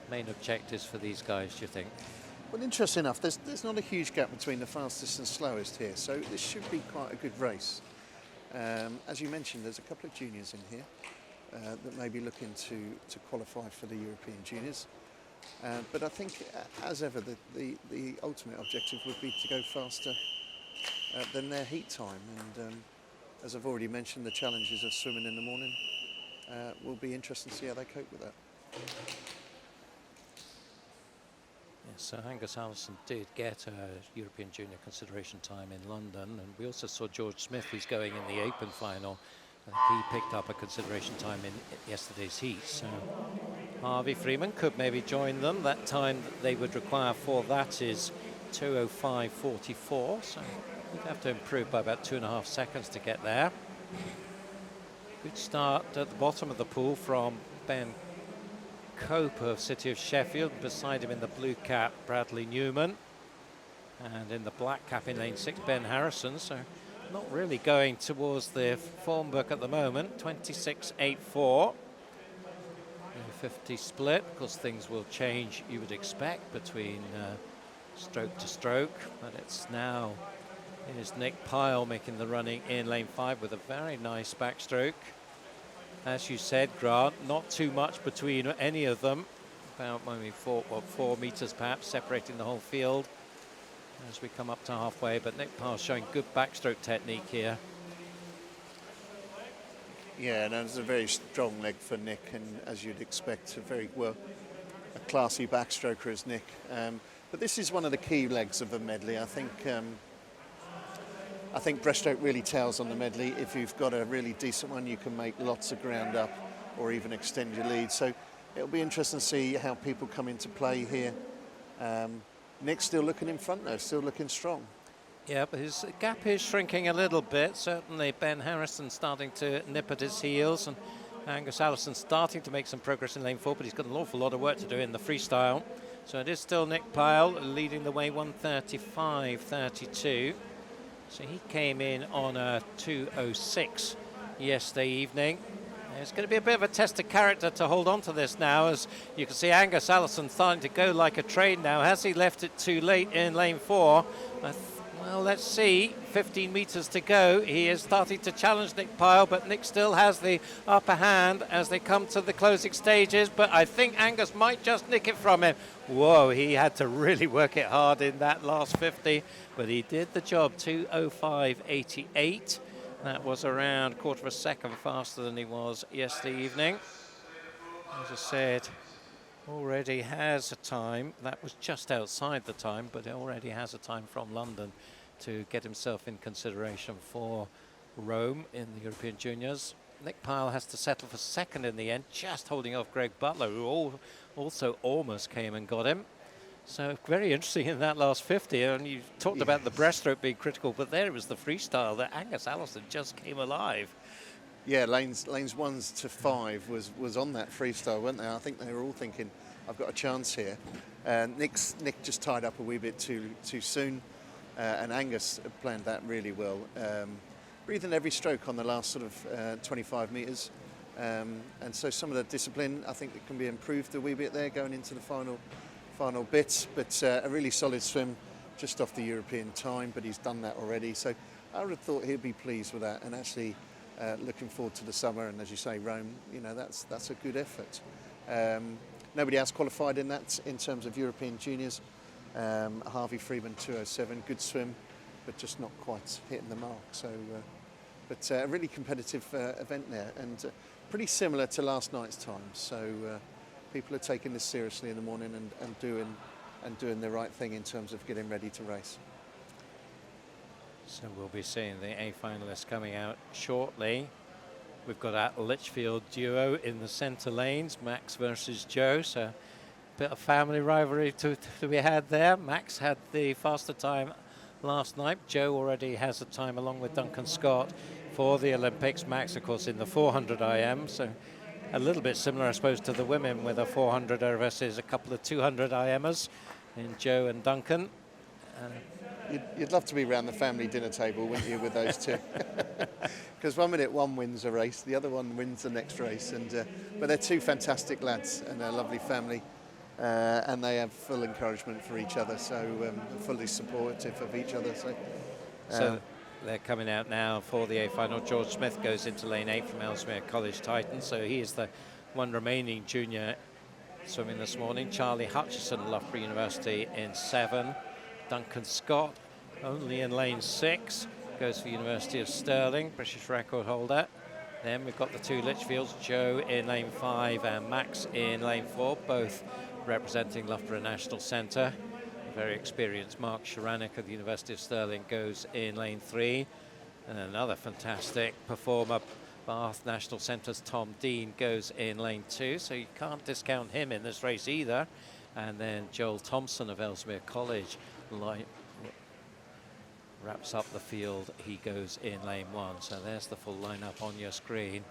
main objectives for these guys, do you think? Well, interesting enough, there's not a huge gap between the fastest and slowest here, so this should be quite a good race. As you mentioned, there's a couple of juniors in here that may be looking to qualify for the European Juniors. But I think, as ever, the ultimate objective would be to go faster than their heat time. And as I've already mentioned, the challenges of swimming in the morning will be interesting to see how they cope with that. Yes, so Angus Allison did get a European Junior consideration time in London, and we also saw George Smith, who's going in the open final. He picked up a consideration time in yesterday's heat. So Harvey Freeman could maybe join them. That time that they would require for that is 2:05.44. So we'd have to improve by about 2.5 seconds to get there. Good start at the bottom of the pool from Ben Cope of City of Sheffield. Beside him in the blue cap, Bradley Newman. And in the black cap in lane 6, Ben Harrison. So not really going towards the form book at the moment. 26.84. 50 split. Of course, things will change, you would expect, between stroke to stroke. But it's now, here's Nick Pyle making the running in lane 5 with a very nice backstroke. As you said, Grant, not too much between any of them. About maybe 4 meters perhaps separating the whole field as we come up to halfway. But Nick Pyle showing good backstroke technique here. Yeah, and it's a very strong leg for Nick, and as you'd expect, a classy backstroker as Nick. But this is one of the key legs of the medley. I think breaststroke really tells on the medley. If you've got a really decent one, you can make lots of ground up or even extend your lead. So it'll be interesting to see how people come into play here. Nick's still looking in front though, still looking strong. Yeah, but his gap is shrinking a little bit. Certainly Ben Harrison starting to nip at his heels, and Angus Allison starting to make some progress in lane 4, but he's got an awful lot of work to do in the freestyle. So it is still Nick Pyle leading the way, 1:35.32. So he came in on a 2:06 yesterday evening. It's going to be a bit of a test of character to hold on to this now, as you can see Angus Allison starting to go like a train now. Has he left it too late in lane 4? Well, let's see. 15 meters to go. He is starting to challenge Nick Pyle, but Nick still has the upper hand as they come to the closing stages. But I think Angus might just nick it from him. Whoa, he had to really work it hard in that last 50, but he did the job. 2:05.88. That was around 1/4 second faster than he was yesterday evening. As I said, already has a time. That was just outside the time, but already has a time from London to get himself in consideration for Rome in the European Juniors. Nick Pyle has to settle for second in the end, just holding off Greg Butler, who also almost came and got him. So very interesting in that last 50. And you talked about the breaststroke being critical, but there it was the freestyle that Angus Allison just came alive. Yeah, lanes 1 to 5 was on that freestyle, weren't they? I think they were all thinking, I've got a chance here. Nick just tied up a wee bit too soon, and Angus planned that really well. breathing every stroke on the last sort of 25 metres. And so some of the discipline, I think it can be improved a wee bit there going into the final bits. But a really solid swim just off the European time, but he's done that already. So I would have thought he'd be pleased with that, and actually looking forward to the summer. And as you say, Rome, you know, that's a good effort. Nobody else qualified in that in terms of European juniors. Harvey Freeman 2:07, good swim, but just not quite hitting the mark. So, but a really competitive event there, and pretty similar to last night's time. So people are taking this seriously in the morning and doing the right thing in terms of getting ready to race. So we'll be seeing the A finalists coming out shortly. We've got that Litchfield duo in the centre lanes, Max versus Joe. So a bit of family rivalry to be had there. Max had the faster time last night. Joe already has a time along with Duncan Scott for the Olympics. Max, of course, in the 400 IM. So a little bit similar, I suppose, to the women with a 400 versus a couple of 200 IMers in Joe and Duncan. You'd love to be around the family dinner table, wouldn't you, with those two? Because one minute one wins a race, the other one wins the next race. But they're two fantastic lads and a lovely family, and they have full encouragement for each other, so fully supportive of each other. So they're coming out now for the A final. George Smith goes into lane 8 from Ellesmere College Titan, so he is the one remaining junior swimming this morning. Charlie Hutchison, Loughborough University in 7. Duncan Scott only in lane 6, goes for University of Stirling, British record holder. Then we've got the two Litchfields, Joe in lane 5 and Max in lane 4, both representing Loughborough National Centre. Very experienced Mark Sharanek of the University of Stirling goes in lane 3. And another fantastic performer, Bath National Centre's Tom Dean goes in lane 2, so you can't discount him in this race either. And then Joel Thompson of Ellesmere College wraps up the field. He goes in lane 1. So there's the full lineup on your screen.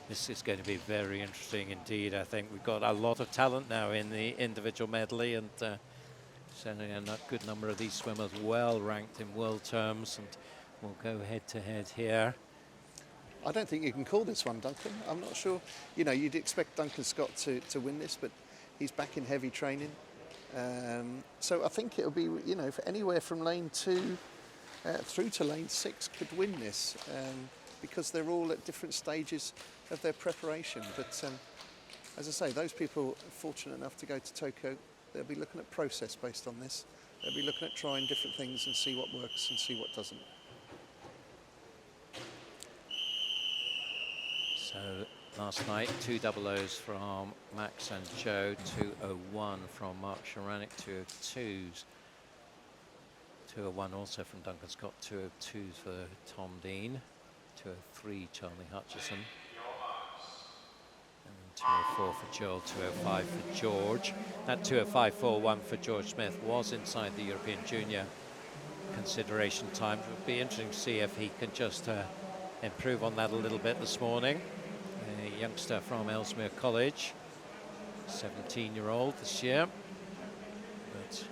This is going to be very interesting indeed. I think we've got a lot of talent now in the individual medley, and certainly a good number of these swimmers well ranked in world terms, and we'll go head to head here. I don't think you can call this one, Duncan. I'm not sure. You know, you'd expect Duncan Scott to win this, but he's back in heavy training. So I think it'll be, you know, for anywhere from lane 2 through to lane 6 could win this, because they're all at different stages of their preparation. But as I say, those people fortunate enough to go to Tokyo, they'll be looking at process based on this. They'll be looking at trying different things and see what works and see what doesn't. So last night, 2 00s from Max and Joe, 2:01 from Mark Sharanek, 2:02s. 2:01 also from Duncan Scott, 2:02s for Tom Dean, 2:03 Charlie Hutchison, and then 2:04 for Joel, 2:05 for George. That 2:05.41 for George Smith was inside the European Junior consideration time. It would be interesting to see if he can just improve on that a little bit this morning. A youngster from Ellesmere College, 17-year-old this year. But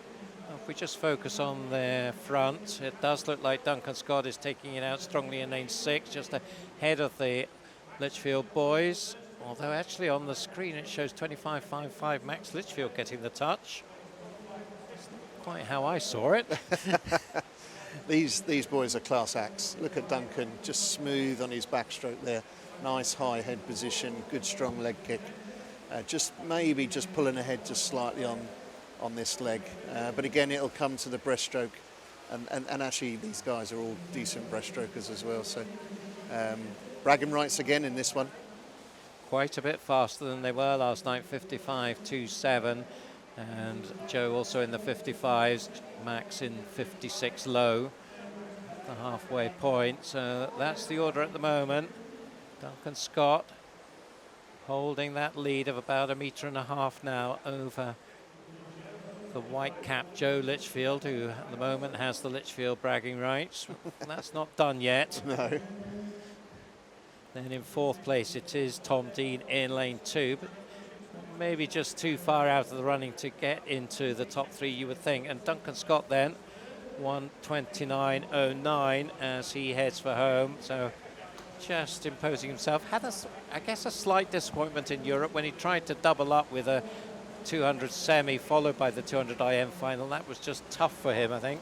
if we just focus on their front, it does look like Duncan Scott is taking it out strongly in lane 6, just ahead of the Litchfield boys. Although actually on the screen it shows 25.55 Max Litchfield getting the touch. It's not quite how I saw it. These boys are class acts. Look at Duncan, just smooth on his backstroke there. Nice high head position, good strong leg kick. Just pulling ahead just slightly on this leg. But again, it'll come to the breaststroke. And actually, these guys are all decent breaststrokers as well. So bragging rights again in this one. Quite a bit faster than they were last night, 55.27. And Joe also in the 55s, Max in 56 low, the halfway point. So that's the order at the moment. Duncan Scott holding that lead of about 1.5 meters now over the white cap Joe Litchfield, who at the moment has the Litchfield bragging rights. That's not done yet. No. Then in 4th place it is Tom Dean in lane 2, but maybe just too far out of the running to get into the top 3, you would think. And Duncan Scott then 1:29.09 as he heads for home. So just imposing himself. Had I guess a slight disappointment in Europe when he tried to double up with a 200 semi followed by the 200 IM final. That was just tough for him, I think.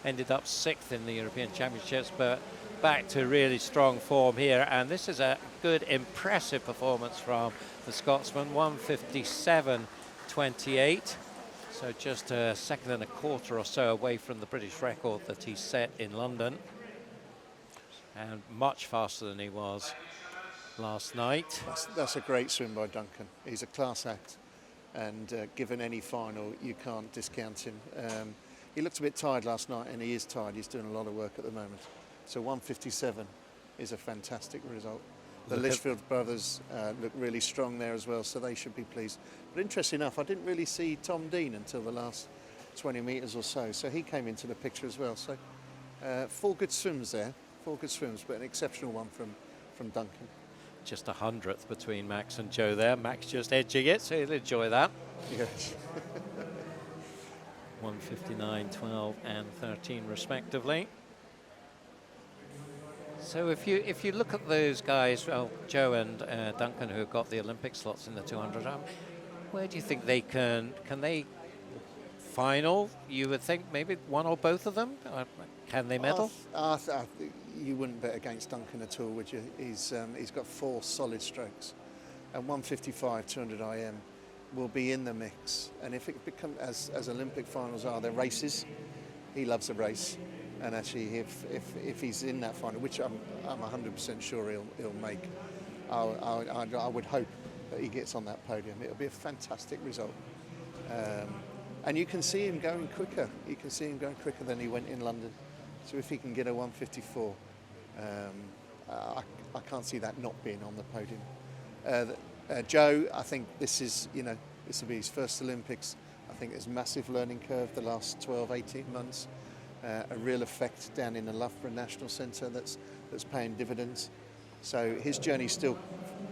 Ended up 6th in the European Championships, but back to really strong form here. And this is a good, impressive performance from the Scotsman, 1:57.28. So just a second and a quarter or so away from the British record that he set in London. And much faster than he was last night. That's a great swim by Duncan. He's a class act, and given any final, you can't discount him. He looked a bit tired last night, and he is tired. He's doing a lot of work at the moment. So 1:57 is a fantastic result. The Lichfield brothers look really strong there as well, so they should be pleased. But interesting enough, I didn't really see Tom Dean until the last 20 metres or so, so he came into the picture as well. So 4 good swims there, 4 good swims, but an exceptional one from Duncan. Just a 100th between Max and Joe there. Max just edging it, so he'll enjoy that. Yes. 1:59.12 and 13 respectively. So if you look at those guys, well, Joe and Duncan, who have got the Olympic slots in the 200, where do you think they can they final? You would think maybe one or both of them. Can they medal? You wouldn't bet against Duncan at all, would you? He's got 4 solid strokes, and 1:55 200 IM will be in the mix. And if it becomes as Olympic finals are, they're races. He loves a race. And actually, if he's in that final, which I'm 100% sure he'll make, I would hope that he gets on that podium. It'll be a fantastic result, and you can see him going quicker. You can see him going quicker than he went in London. So if he can get a 1:54, I can't see that not being on the podium. Joe, I think this will be his first Olympics. I think there's a massive learning curve the last 12, 18 months. A real effect down in the Loughborough National Centre that's paying dividends. So his journey's still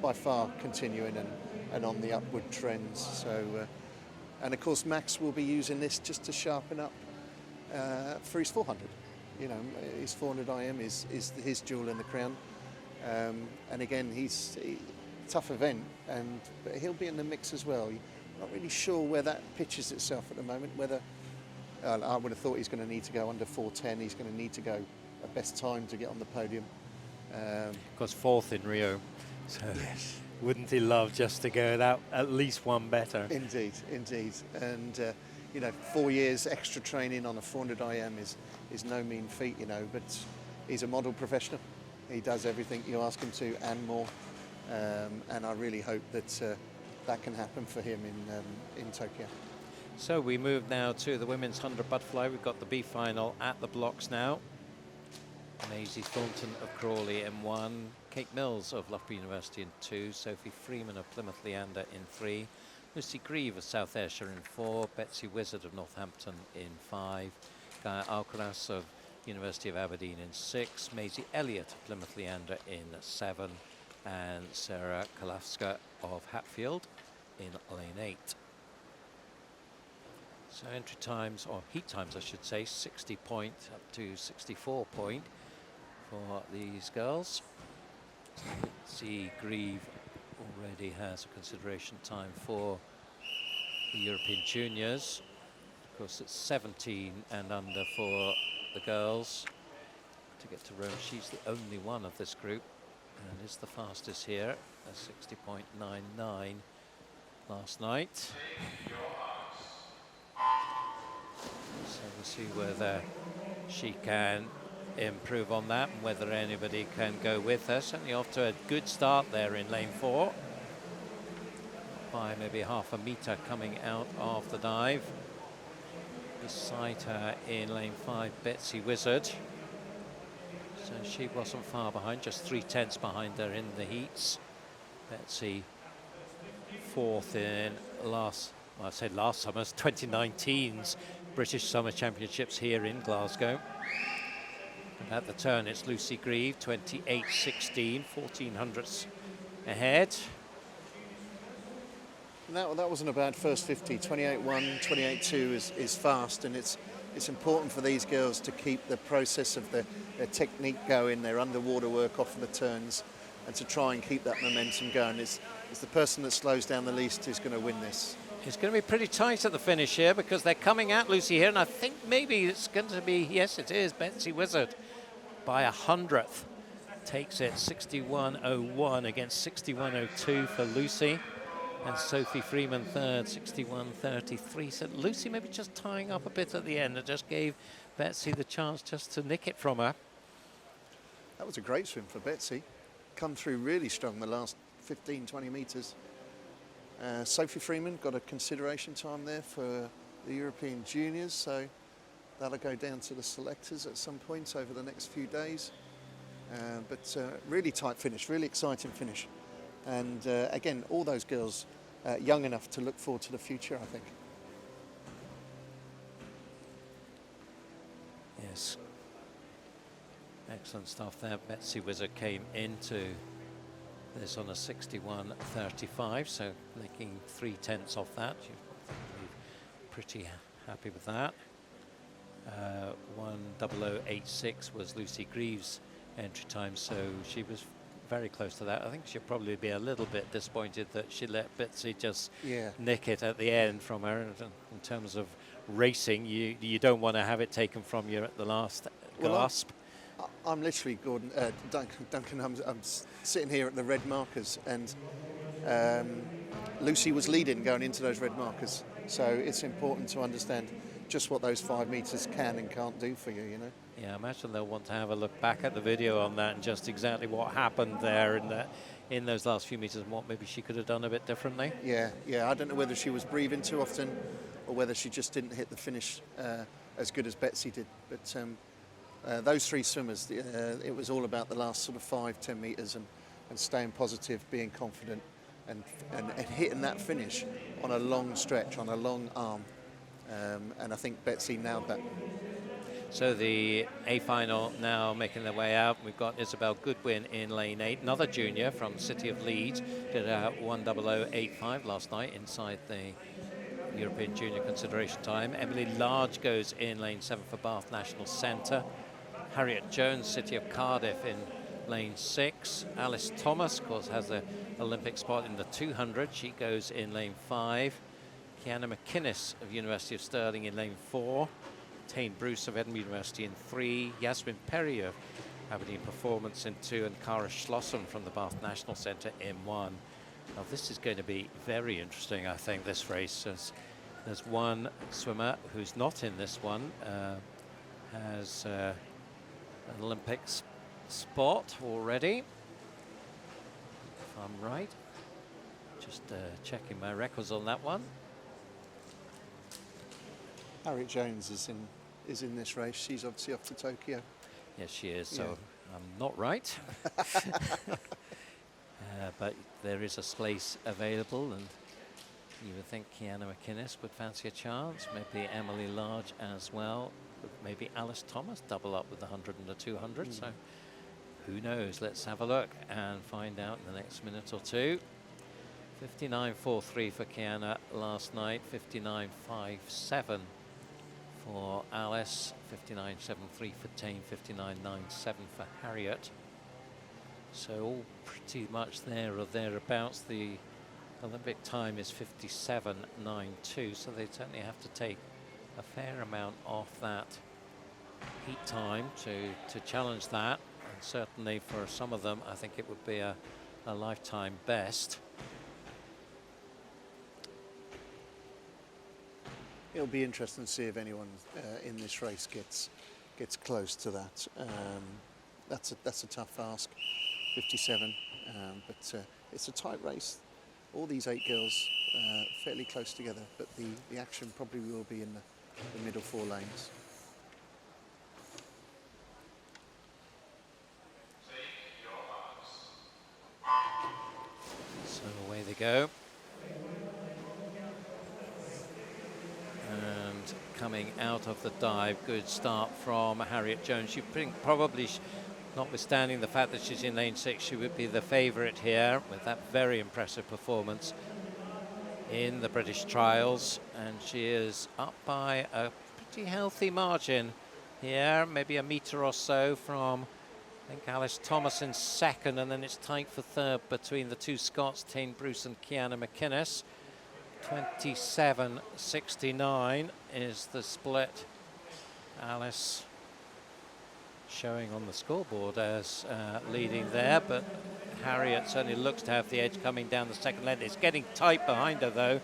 by far continuing and on the upward trends. So, and of course Max will be using this just to sharpen up for his 400. His 400 IM is his jewel in the crown. And again, tough event, but he'll be in the mix as well. Not really sure where that pitches itself at the moment, whether I would have thought he's going to need to go under 4:10. He's going to need to go a best time to get on the podium. Of course, 4th in Rio. So yes. Wouldn't he love just to go out at least one better? Indeed. And 4 years extra training on a 400 IM is no mean feat, but he's a model professional. He does everything you ask him to and more. And I really hope that that can happen for him in Tokyo. So we move now to the women's 100 butterfly. We've got the B final at the blocks now. Maisie Thornton of Crawley in 1, Kate Mills of Loughborough University in 2, Sophie Freeman of Plymouth Leander in 3, Lucy Grieve of South Ayrshire in 4, Betsy Wizard of Northampton in 5, Gaia Alcaraz of University of Aberdeen in 6, Maisie Elliott of Plymouth Leander in 7, and Sarah Kalafska of Hatfield in lane 8. So entry times, or heat times I should say, 60 point up to 64 point for these girls. So see Grieve already has a consideration time for the European Juniors. Of course it's 17 and under for the girls to get to Rome. She's the only one of this group and is the fastest here at 60.99 last night. So we'll see whether she can improve on that and whether anybody can go with her. Certainly off to a good start there in lane 4. By maybe half a metre coming out of the dive. Beside her in lane 5, Betsy Wizard. So she wasn't far behind, just 3/10 behind her in the heats. Betsy 4th in last summer's 2019's British Summer Championships here in Glasgow. And at the turn it's Lucy Grieve, 28.16, 1400ths ahead. That wasn't a bad first 50. 28.1, 28.2 is fast, and it's it's important for these girls to keep the process of their technique going, their underwater work off of the turns, and to try and keep that momentum going. It's the person that slows down the least who's going to win this. It's going to be pretty tight at the finish here because they're coming at Lucy here, and I think maybe it's going to be, yes it is, Betsy Wizard by 100th. Takes it 61.01 against 61.02 for Lucy. And Sophie Freeman third, 61.33. So Lucy maybe just tying up a bit at the end. It just gave Betsy the chance just to nick it from her. That was a great swim for Betsy. Come through really strong the last 15, 20 metres. Sophie Freeman got a consideration time there for the European Juniors, so that'll go down to the selectors at some point over the next few days. But really tight finish, really exciting finish. And again, all those girls young enough to look forward to the future, I think. Yes. Excellent stuff there. Betsy Wizard came into this on a 61.35, so making 3/10 off that. You're pretty happy with that. 1:00.86 was Lucy Greaves' entry time, so she was very close to that. I think she'll probably be a little bit disappointed that she let Betsy just nick it at the end from her. In terms of racing, you don't want to have it taken from you at the last gasp. I'm literally Duncan. I'm sitting here at the red markers, and Lucy was leading going into those red markers. So it's important to understand just what those 5 metres can and can't do for you, you know. Yeah, I imagine they'll want to have a look back at the video on that and just exactly what happened there in those last few metres and what maybe she could have done a bit differently. Yeah. I don't know whether she was breathing too often or whether she just didn't hit the finish as good as Betsy did. But those 3 swimmers, it was all about the last sort of 5-10 metres and staying positive, being confident and hitting that finish on a long stretch, on a long arm. And I think Betsy nailed that. So the A final now making their way out. We've got Isabel Goodwin in lane 8, another junior from the City of Leeds, did a 1:00.85 last night inside the European Junior consideration time. Emily Large goes in lane 7 for Bath National Centre. Harriet Jones, City of Cardiff, in lane 6. Alice Thomas, of course, has the Olympic spot in the 200. She goes in lane 5. Kiana McInnes of University of Stirling in lane 4. Tane Bruce of Edinburgh University in 3. Yasmin Perry of Aberdeen Performance in 2. And Cara Schlossen from the Bath National Centre in 1. Now this is going to be very interesting, I think, this race. There's one swimmer who's not in this one, has an Olympic spot already, if I'm right. Just checking my records on that one. Harriet Jones is in this race. She's obviously off to Tokyo. Yes, she is. So I'm not right. But there is a space available, and you would think Kiana McInnes would fancy a chance. Maybe Emily Large as well. Maybe Alice Thomas double up with the 100 and the 200. So who knows? Let's have a look and find out in the next minute or two. 59.43 for Kiana last night. 59.57 for Alice. 59.73 for Tane. 59.97 for Harriet. So all pretty much there or thereabouts. The Olympic time is 57.92, so they certainly have to take a fair amount off that heat time to challenge that. And certainly for some of them, I think it would be a lifetime best. It'll be interesting to see if anyone in this race gets close to that. That's a tough ask. 57, but it's a tight race. All these 8 girls fairly close together, but the action probably will be in the middle 4 lanes. So away they go. And coming out of the dive, good start from Harriet Jones. You think probably, notwithstanding the fact that she's in lane 6, she would be the favourite here with that very impressive performance in the British trials. And she is up by a pretty healthy margin here, maybe a metre or so from, I think, Alice Thomas in second, and then it's tight for third between the two Scots, Tane Bruce and Kiana McInnes. 27.69 is the split. Alice showing on the scoreboard as leading there, but Harriet certainly looks to have the edge coming down the second length. It's getting tight behind her though.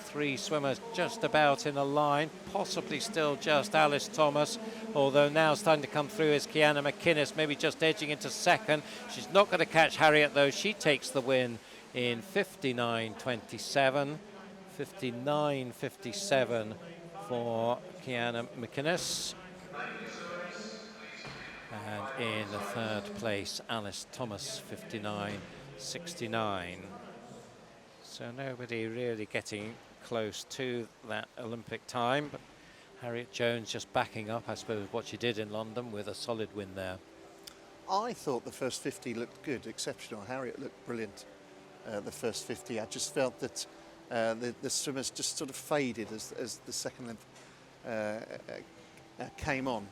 3 swimmers just about in a line, possibly still just Alice Thomas, although now starting to come through is Kiana McInnes, maybe just edging into second. She's not going to catch Harriet though. She takes the win in 59.27. 59.57 for Kiana McInnes. And in the third place, Alice Thomas, 59.69. So nobody really getting close to that Olympic time, but Harriet Jones just backing up, I suppose, what she did in London with a solid win there. I thought the first 50 looked good, exceptional. Harriet looked brilliant, the first 50. I just felt that the swimmers just sort of faded as the second length came on.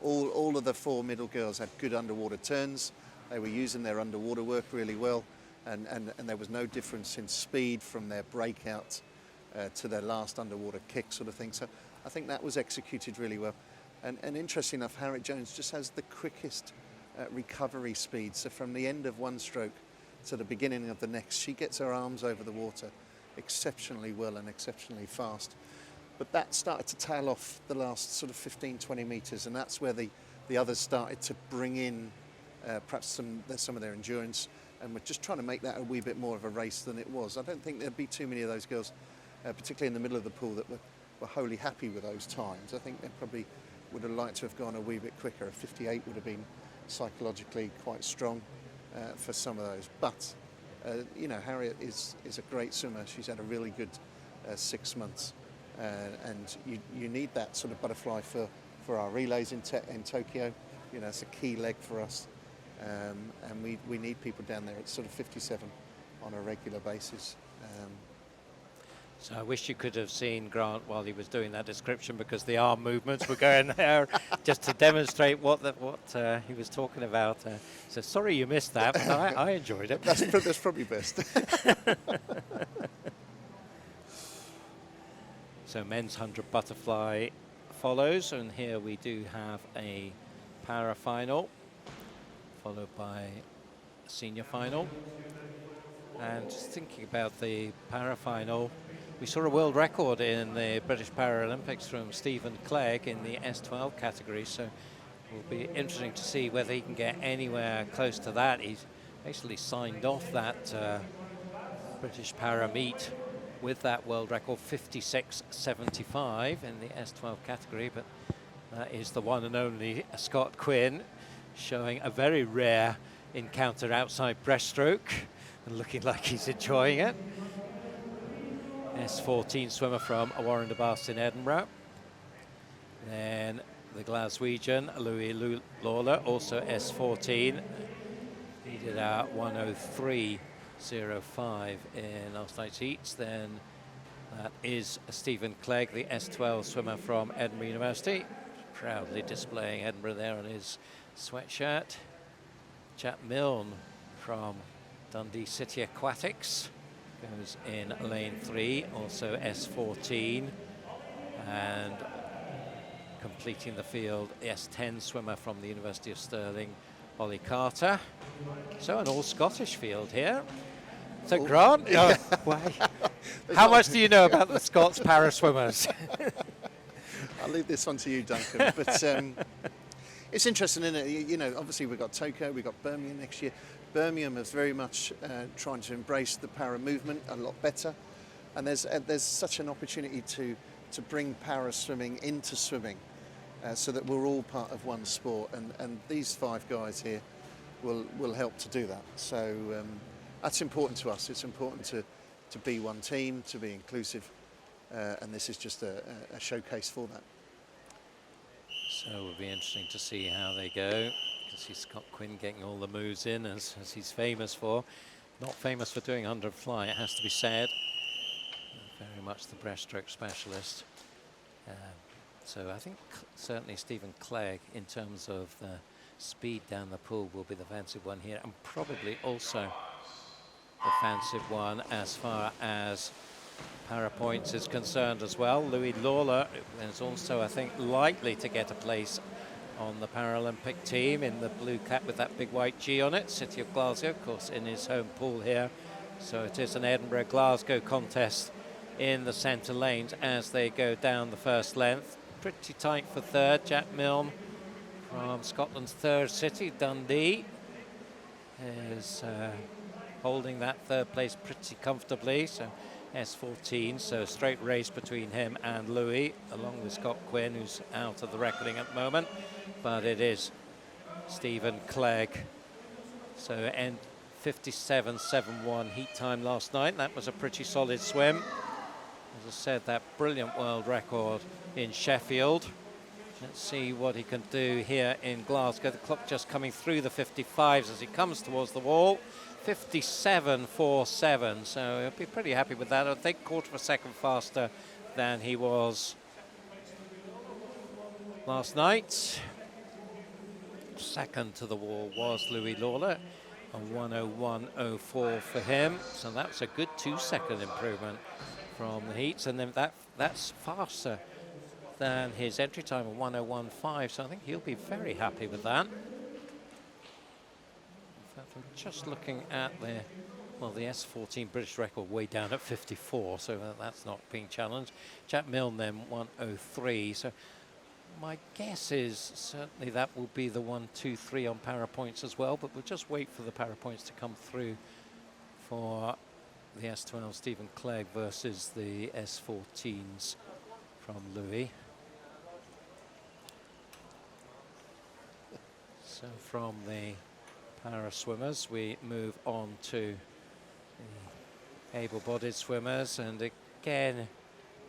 All of the 4 middle girls had good underwater turns. They were using their underwater work really well, and there was no difference in speed from their breakout to their last underwater kick sort of thing. So I think that was executed really well. And interesting enough, Harriet Jones just has the quickest recovery speed. So from the end of one stroke to the beginning of the next, she gets her arms over the water exceptionally well and exceptionally fast. But that started to tail off the last sort of 15-20 metres, and that's where the others started to bring in perhaps some of their endurance, and we're just trying to make that a wee bit more of a race than it was. I don't think there'd be too many of those girls, particularly in the middle of the pool, that were wholly happy with those times. I think they probably would have liked to have gone a wee bit quicker. A 58 would have been psychologically quite strong for some of those. But you know, Harriet is a great swimmer. She's had a really good 6 months, and you need that sort of butterfly for our relays in Tokyo. You know, it's a key leg for us, and we need people down there at sort of 57 on a regular basis. So I wish you could have seen Grant while he was doing that description, because the arm movements were going there just to demonstrate what he was talking about. So sorry you missed that, but I enjoyed it. That's probably best. So men's 100 butterfly follows, and here we do have a para final, followed by a senior final. And just thinking about the para final, we saw a world record in the British Paralympics from Stephen Clegg in the S12 category, so it will be interesting to see whether he can get anywhere close to that. He's basically signed off that British Para meet with that world record, 56.75 in the S12 category, but that is the one and only Scott Quinn, showing a very rare encounter outside breaststroke and looking like he's enjoying it. S14 swimmer from Warren de Bast in Edinburgh. Then the Glaswegian, Louis Lawler, also S14. He did a 103.05 in last night's heats. Then that is Stephen Clegg, the S12 swimmer from Edinburgh University, proudly displaying Edinburgh there on his sweatshirt. Jack Milne from Dundee City Aquatics goes in lane 3, also S14, and completing the field, S10 swimmer from the University of Stirling, Ollie Carter. So an all-Scottish field here. So Grant, how much do you know about the Scots para swimmers? I'll leave this one to you, Duncan. But it's interesting, isn't it? You know, obviously we've got Tokyo, we've got Birmingham next year. Birmingham is very much trying to embrace the para movement a lot better, and there's such an opportunity to bring para swimming into swimming, so that we're all part of one sport, and these 5 guys here will help to do that. So that's important to us. It's important to be one team, to be inclusive, and this is just a showcase for that. So it will be interesting to see how they go. You can see Scott Quinn getting all the moves in, as he's famous for. Not famous for doing 100 fly, it has to be said. Very much the breaststroke specialist. So I think certainly Stephen Clegg, in terms of the speed down the pool, will be the fancied one here, and probably also the fancied one as far as para points is concerned as well. Louis Lawler is also, I think, likely to get a place on the Paralympic team in the blue cap with that big white G on it. City of Glasgow, of course, in his home pool here. So it is an Edinburgh-Glasgow contest in the centre lanes as they go down the first length. Pretty tight for third. Jack Milne from Scotland's third city, Dundee, is holding that third place pretty comfortably. So S14, so straight race between him and Louis, along with Scott Quinn, who's out of the reckoning at the moment. But it is Stephen Clegg. So end 57.71 heat time last night. That was a pretty solid swim. As I said, that brilliant world record in Sheffield. Let's see what he can do here in Glasgow. The clock just coming through the 55s as he comes towards the wall. 57.47, so he'll be pretty happy with that. I think quarter of a second faster than he was last night. Second to the wall was Louis Lawler, a 1:01.04 for him. So that's a good 2-second improvement from the heats, and then that's faster than his entry time of 1:01.5. So I think he'll be very happy with that. In fact, I'm just looking at the S14 British record way down at 54, so that's not being challenged. Jack Milne then 1:03. So my guess is certainly that will be the 1:23 on para points as well, but we'll just wait for the para points to come through for the S12 Stephen Clegg versus the S14s from Louis. So from the para swimmers, we move on to the able-bodied swimmers, and again,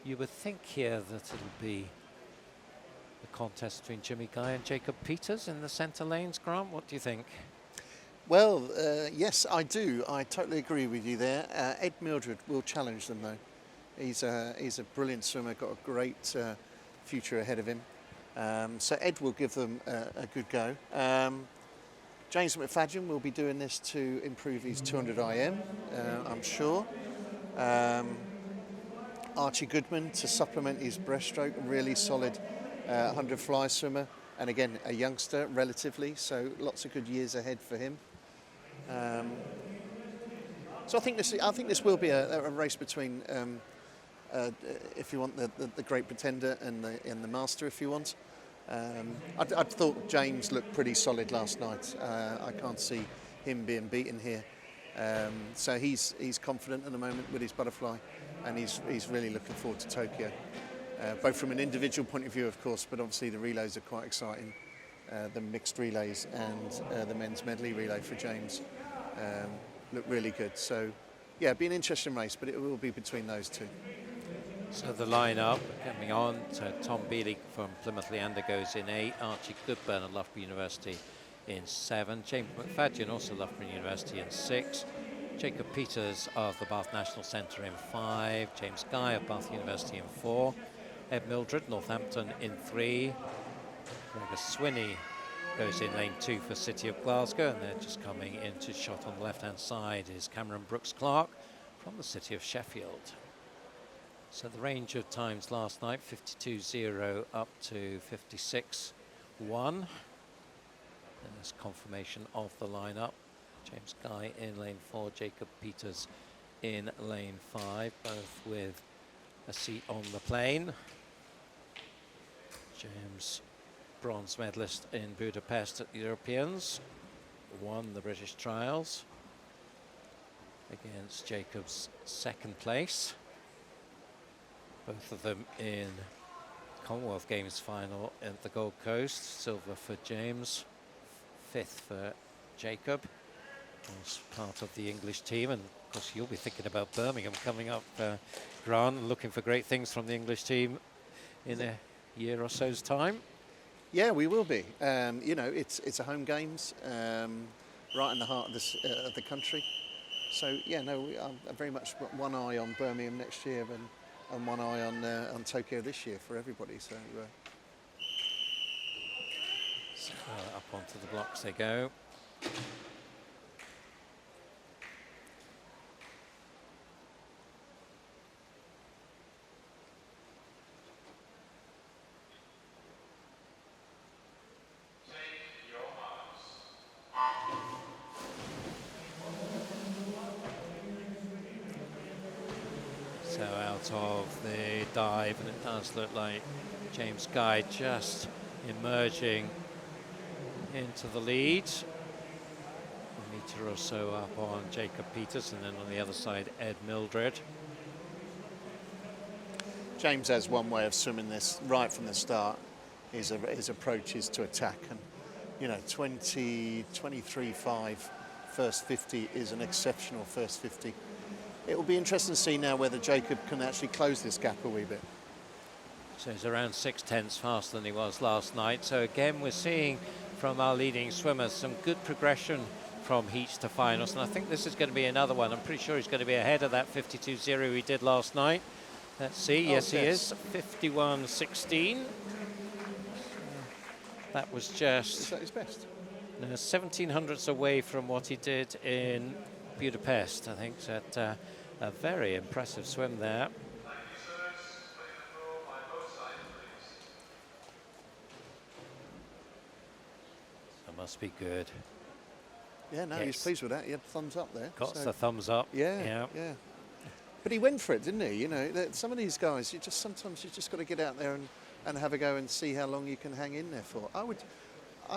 you would think here that it'll be the contest between Jimmy Guy and Jacob Peters in the centre lanes. Grant, what do you think? Well, yes, I do. I totally agree with you there. Ed Mildred will challenge them, though. He's a brilliant swimmer, got a great future ahead of him. So Ed will give them a good go. James McFadden will be doing this to improve his 200 IM, I'm sure. Archie Goodman to supplement his breaststroke, really solid 100 fly swimmer, and again a youngster relatively, so lots of good years ahead for him. So I think this will be a race between, if you want, the great pretender and the master, if you want. I thought James looked pretty solid last night. I can't see him being beaten here. So he's confident at the moment with his butterfly, and he's really looking forward to Tokyo. Both from an individual point of view, of course, but obviously the relays are quite exciting. The mixed relays and the men's medley relay for James look really good. So yeah, it'll be an interesting race, but it will be between those two. So the line-up coming on, so Tom Bealey from Plymouth Leander goes in 8, Archie Goodburn at Loughborough University in 7, James McFadden, also Loughborough University, in 6, Jacob Peters of the Bath National Centre in 5, James Guy of Bath University in 4, Ed Mildred, Northampton in 3, Gregor Swinney goes in lane 2 for City of Glasgow, and they're just coming into shot on the left-hand side is Cameron Brooks-Clark from the City of Sheffield. So the range of times last night, 52.0 up to 56.1. There's confirmation of the lineup. James Guy in lane 4, Jacob Peters in lane 5, both with a seat on the plane. James, bronze medalist in Budapest at the Europeans, won the British trials against Jacob's second place. Both of them in Commonwealth Games final at the Gold Coast. Silver for James, 5th for Jacob, as part of the English team. And of course, you'll be thinking about Birmingham coming up, Grant, looking for great things from the English team in a year or so's time. Yeah, we will be. You know, it's a home games, right in the heart of the country. So yeah, no, I'm very much got one eye on Birmingham next year, and and one eye on Tokyo this year for everybody. So, up onto the blocks they go. So out of the dive, and it does look like James Guy just emerging into the lead. A metre or so up on Jacob Peters, and then on the other side, Ed Mildred. James has one way of swimming this right from the start. His approach is to attack, and 23.5 first 50 is an exceptional first 50. It will be interesting to see now whether Jacob can actually close this gap a wee bit. So he's around 6/10 faster than he was last night. So again, we're seeing from our leading swimmers some good progression from heats to finals, and I think this is going to be another one. I'm pretty sure he's going to be ahead of that 52.0 he did last night. Let's see. Yes, he is. 51.16. That was just... Is that his best? No, 1700ths away from what he did in Budapest. I think that a very impressive swim there. That must be good. Yeah, no, he's pleased with that. He had thumbs up there. Got the thumbs up. Yeah. But he went for it, didn't he? Some of these guys, sometimes you just got to get out there and have a go and see how long you can hang in there for. I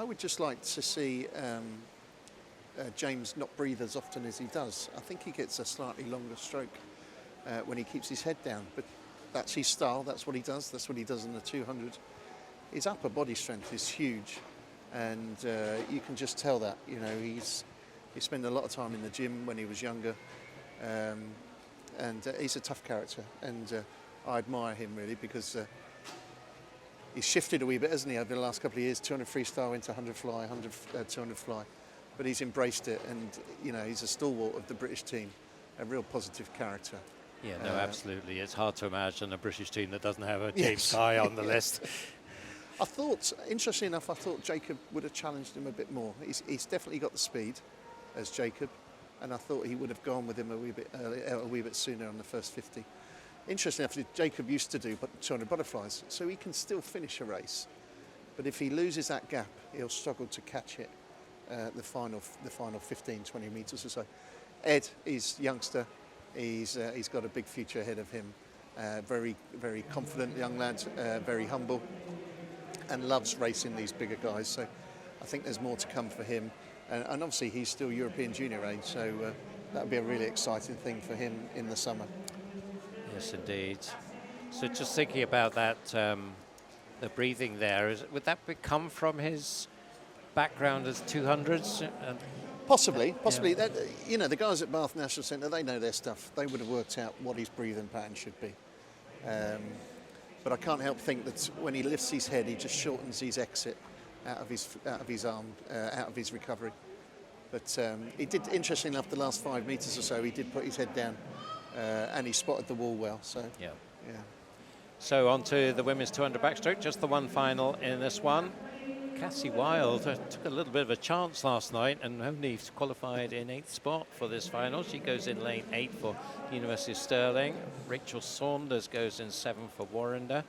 would just like to see James not breathe as often as he does. I think he gets a slightly longer stroke when he keeps his head down, but that's his style. That's what he does. That's what he does in the 200. His upper body strength is huge, and you can just tell that. He spent a lot of time in the gym when he was younger, and he's a tough character, and I admire him really because he's shifted a wee bit, hasn't he, over the last couple of years? 200 freestyle into 100 fly, 200 fly. But he's embraced it, and he's a stalwart of the British team, a real positive character. Yeah, no, absolutely. It's hard to imagine a British team that doesn't have a James Guy on the list. I thought, interestingly enough, Jacob would have challenged him a bit more. He's definitely got the speed as Jacob, and I thought he would have gone with him a wee bit earlier, a wee bit sooner on the first 50. Interestingly enough, Jacob used to do 200 butterflies, so he can still finish a race. But if he loses that gap, he'll struggle to catch it. The final 15, 20 metres or so. Ed is youngster. He's got a big future ahead of him. Very, very confident young lad, very humble, and loves racing these bigger guys. So I think there's more to come for him. And obviously he's still European junior age, so that would be a really exciting thing for him in the summer. Yes, indeed. So just thinking about that, the breathing there, would that come from his background as 200s? Possibly. That, the guys at Bath National Centre, they know their stuff. They would have worked out what his breathing pattern should be. But I can't help think that when he lifts his head, he just shortens his exit out of his arm, out of his recovery. But he did, interestingly enough, the last 5 metres or so, he did put his head down, and he spotted the wall well. So yeah. So on to the women's 200 backstroke, just the one final in this one. Cassie Wilde took a little bit of a chance last night and only qualified in 8th spot for this final. She goes in lane 8 for the University of Stirling. Rachel Saunders goes in 7 for Warrender.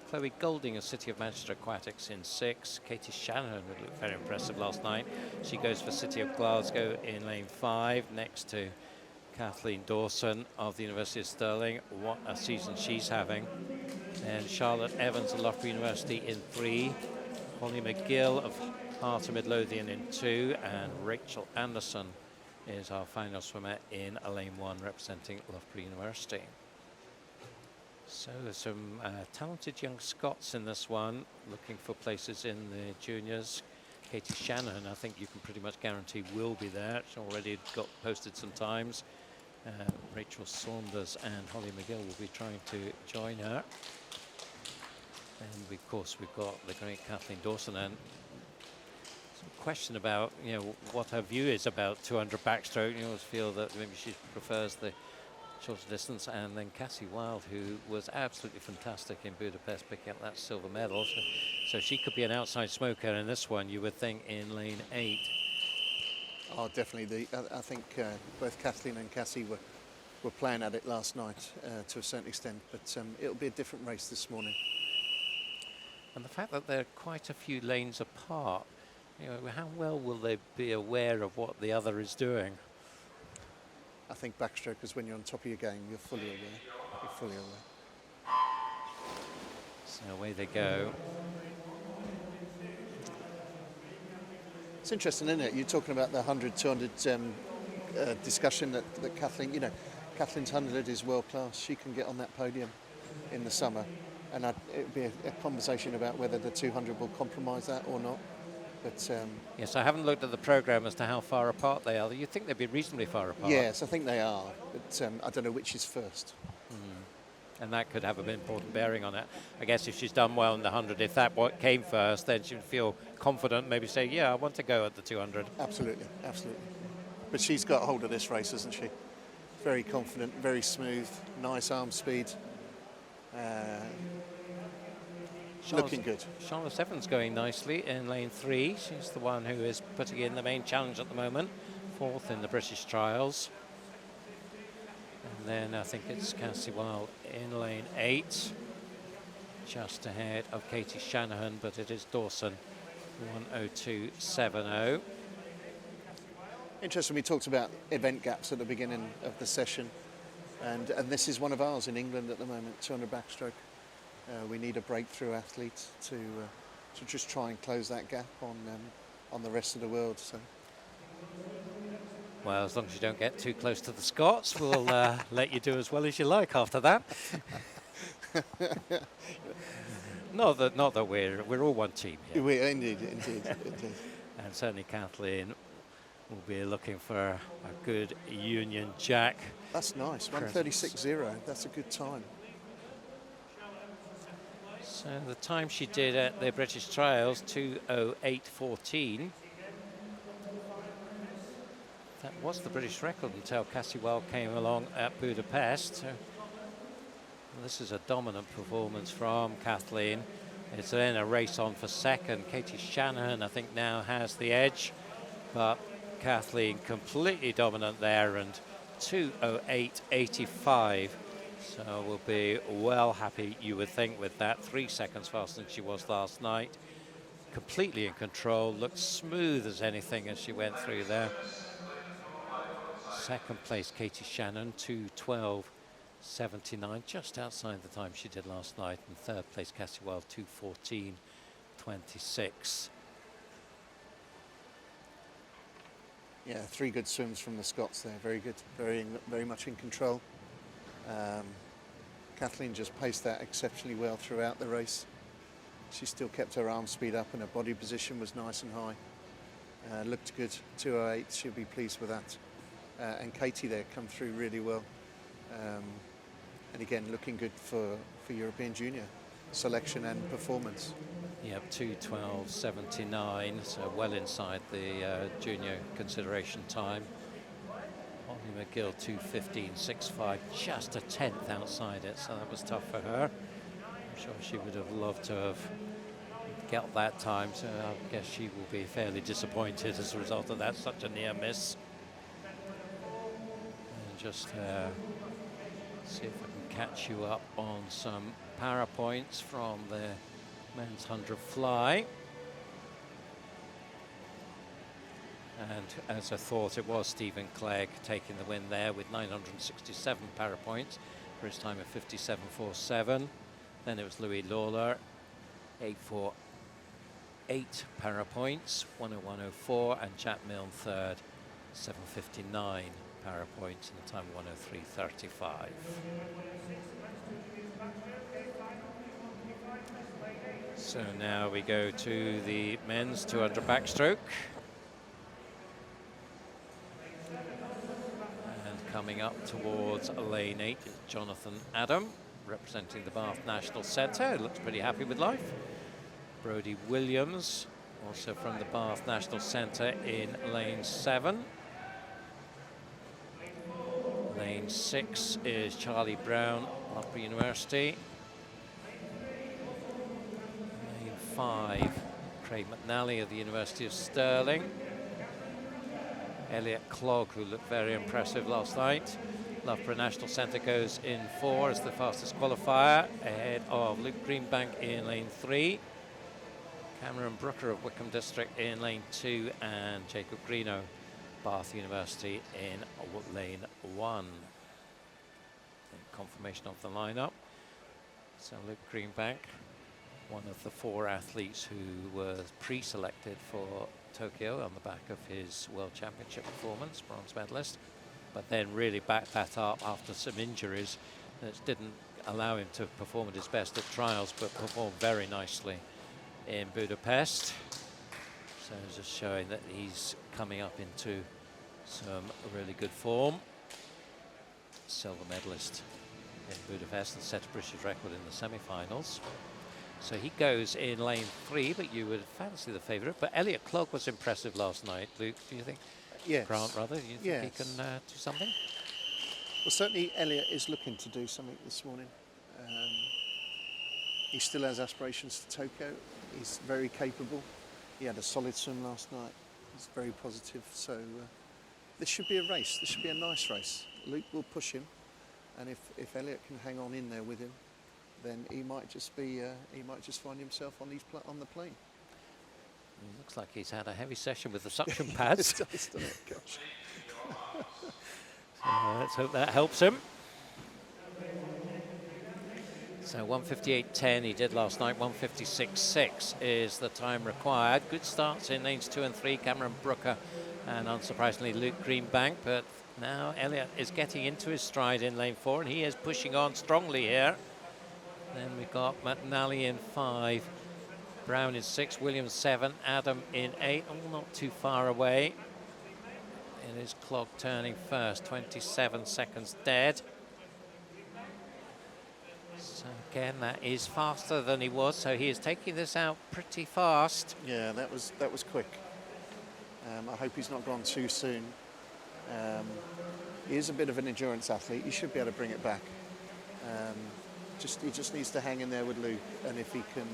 Chloe Golding of City of Manchester Aquatics in 6. Katie Shanahan would look very impressive last night. She goes for City of Glasgow in lane 5, next to Kathleen Dawson of the University of Stirling. What a season she's having. And Charlotte Evans of Loughborough University in 3. Holly McGill of Heart of Midlothian in 2, and Rachel Anderson is our final swimmer in lane 1 representing Loughborough University. So there's some talented young Scots in this one, looking for places in the juniors. Katie Shanahan, I think you can pretty much guarantee will be there. She's already got posted some times. Rachel Saunders and Holly McGill will be trying to join her. And of course we've got the great Kathleen Dawson, and some question about what her view is about 200 backstroke. You always feel that maybe she prefers the shorter distance, and then Cassie Wilde, who was absolutely fantastic in Budapest, picking up that silver medal. So she could be an outside smoker in this one, you would think, in lane 8. Oh, definitely. I think both Kathleen and Cassie were playing at it last night to a certain extent, but it'll be a different race this morning. And the fact that they're quite a few lanes apart, you know, how well will they be aware of what the other is doing? I think backstroke is when you're on top of your game, you're fully aware. You're fully aware. So away they go. It's interesting, isn't it? You're talking about the 100, 200 discussion that Kathleen, you know, Kathleen's 100 is world class. She can get on that podium in the summer, and it would be a conversation about whether the 200 will compromise that or not. But yes, I haven't looked at the programme as to how far apart they are. You'd think they'd be reasonably far apart. Yes, I think they are, but I don't know which is first. And that could have an important bearing on it. I guess if she's done well in the 100, if that what came first, then she would feel confident, maybe say, yeah, I want to go at the 200. Absolutely, absolutely. But she's got hold of this race, hasn't she? Very confident, very smooth, nice arm speed. Looking good. Charlotte Evans going nicely in lane 3. She's the one who is putting in the main challenge at the moment. 4th in the British trials. And then I think it's Cassie Wilde in lane 8. Just ahead of Katie Shanahan, but it is Dawson, 1:02.70. Interesting, we talked about event gaps at the beginning of the session. And this is one of ours in England at the moment, 200 backstroke. We need a breakthrough athlete to just try and close that gap on the rest of the world. So. Well, as long as you don't get too close to the Scots, we'll let you do as well as you like after that. not that we're all one team here. Indeed. And certainly Kathleen will be looking for a good Union Jack. That's nice. 1:36.0. That's a good time. So the time she did at the British trials, 2:08.14. That was the British record until Cassie Wilde came along at Budapest. So this is a dominant performance from Kathleen. It's then a race on for second. Katie Shanahan, I think, now has the edge, but Kathleen completely dominant there, and 2:08.85. So we'll be well happy, you would think, with that. 3 seconds faster than she was last night. Completely in control, looked smooth as anything as she went through there. Second place, Katie Shannon, 2:12.79, just outside the time she did last night. And third place, Cassie Wilde, 2:14.26. Yeah, 3 good swims from the Scots there. Very good, very much in control. Kathleen just paced that exceptionally well throughout the race. She still kept her arm speed up and her body position was nice and high. Looked good, 2:08, she'll be pleased with that. And Katie there come through really well. And again, looking good for European Junior selection and performance. Yep, 2:12.79, so well inside the junior consideration time. Holly McGill, 2:15.65, just a 10th outside it, so that was tough for her. I'm sure she would have loved to have got that time, so I guess she will be fairly disappointed as a result of that, such a near miss. And just see if I can catch you up on some para points from the men's 100 fly. And as I thought, it was Stephen Clegg taking the win there with 967 para points for his time of 57.47. Then it was Louis Lawler, 848 para points, 101.04, and Chap Milne third, 759 para points, and the time 103.35. So now we go to the men's 200 backstroke. Coming up towards lane 8 is Jonathan Adam, representing the Bath National Centre. Looks pretty happy with life. Brodie Williams, also from the Bath National Centre, in lane 7. Lane 6 is Charlie Brown, Loughborough University. Lane 5, Craig McNally of the University of Stirling. Elliot Clogg, who looked very impressive last night. Loughborough National Centre goes in 4 as the fastest qualifier, ahead of Luke Greenbank in lane 3. Cameron Brooker of Wickham District in lane 2, and Jacob Greeno, Bath University, in lane 1. Confirmation of the lineup. So Luke Greenbank, one of the 4 athletes who was pre-selected for Tokyo on the back of his World Championship performance, bronze medalist, but then really backed that up after some injuries that didn't allow him to perform at his best at trials, but performed very nicely in Budapest. So just showing that he's coming up into some really good form. Silver medalist in Budapest and set a British record in the semi-finals. So he goes in lane 3, but you would fancy the favourite. But Elliot Clogg was impressive last night, Luke. Do you think? Yes. Grant, rather. Do you think he can do something? Well, certainly Elliot is looking to do something this morning. He still has aspirations for Tokyo. He's very capable. He had a solid swim last night. He's very positive. So this should be a race. This should be a nice race. Luke will push him, and if Elliot can hang on in there with him, then he might just be he might just find himself on the plane. It looks like he's had a heavy session with the suction pads. It does, doesn't it? Gosh. So let's hope that helps him. So 1:58.10 he did last night. 1:56.6 is the time required. Good starts in lanes 2 and 3. Cameron Brooker and unsurprisingly Luke Greenbank, but now Elliot is getting into his stride in lane 4, and he is pushing on strongly here. Then we've got McNally in 5, Brown in 6, Williams 7, Adam in 8, all not too far away. It is Clogg turning first, 27 seconds dead. So again, that is faster than he was, so he is taking this out pretty fast. Yeah, that was quick. I hope he's not gone too soon. He is a bit of an endurance athlete. He should be able to bring it back. He just needs to hang in there with Luke, and if he can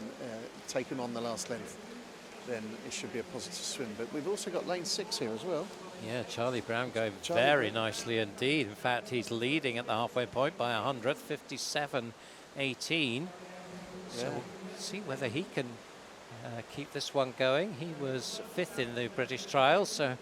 take him on the last length, then it should be a positive swim. But we've also got lane 6 here as well. Yeah, Charlie Brown going very nicely indeed. In fact, he's leading at the halfway point by 100, 57.18. So we'll see whether he can keep this one going. He was 5th in the British trials, so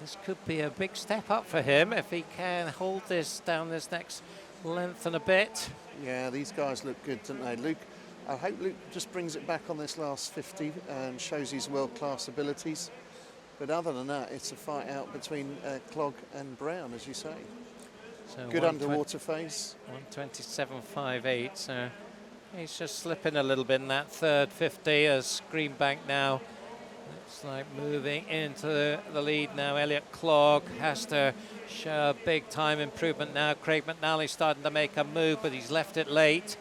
this could be a big step up for him if he can hold this down this next length and a bit. Yeah, these guys look good, don't they? Luke, I hope Luke just brings it back on this last 50 and shows his world-class abilities. But other than that, it's a fight out between Clogg and Brown, as you say. So good underwater phase. 1:27.58, so he's just slipping a little bit in that third 50 as Greenbank now looks like moving into the lead now. Elliot Clogg has to show a big time improvement now. Craig McNally starting to make a move, but he's left it late.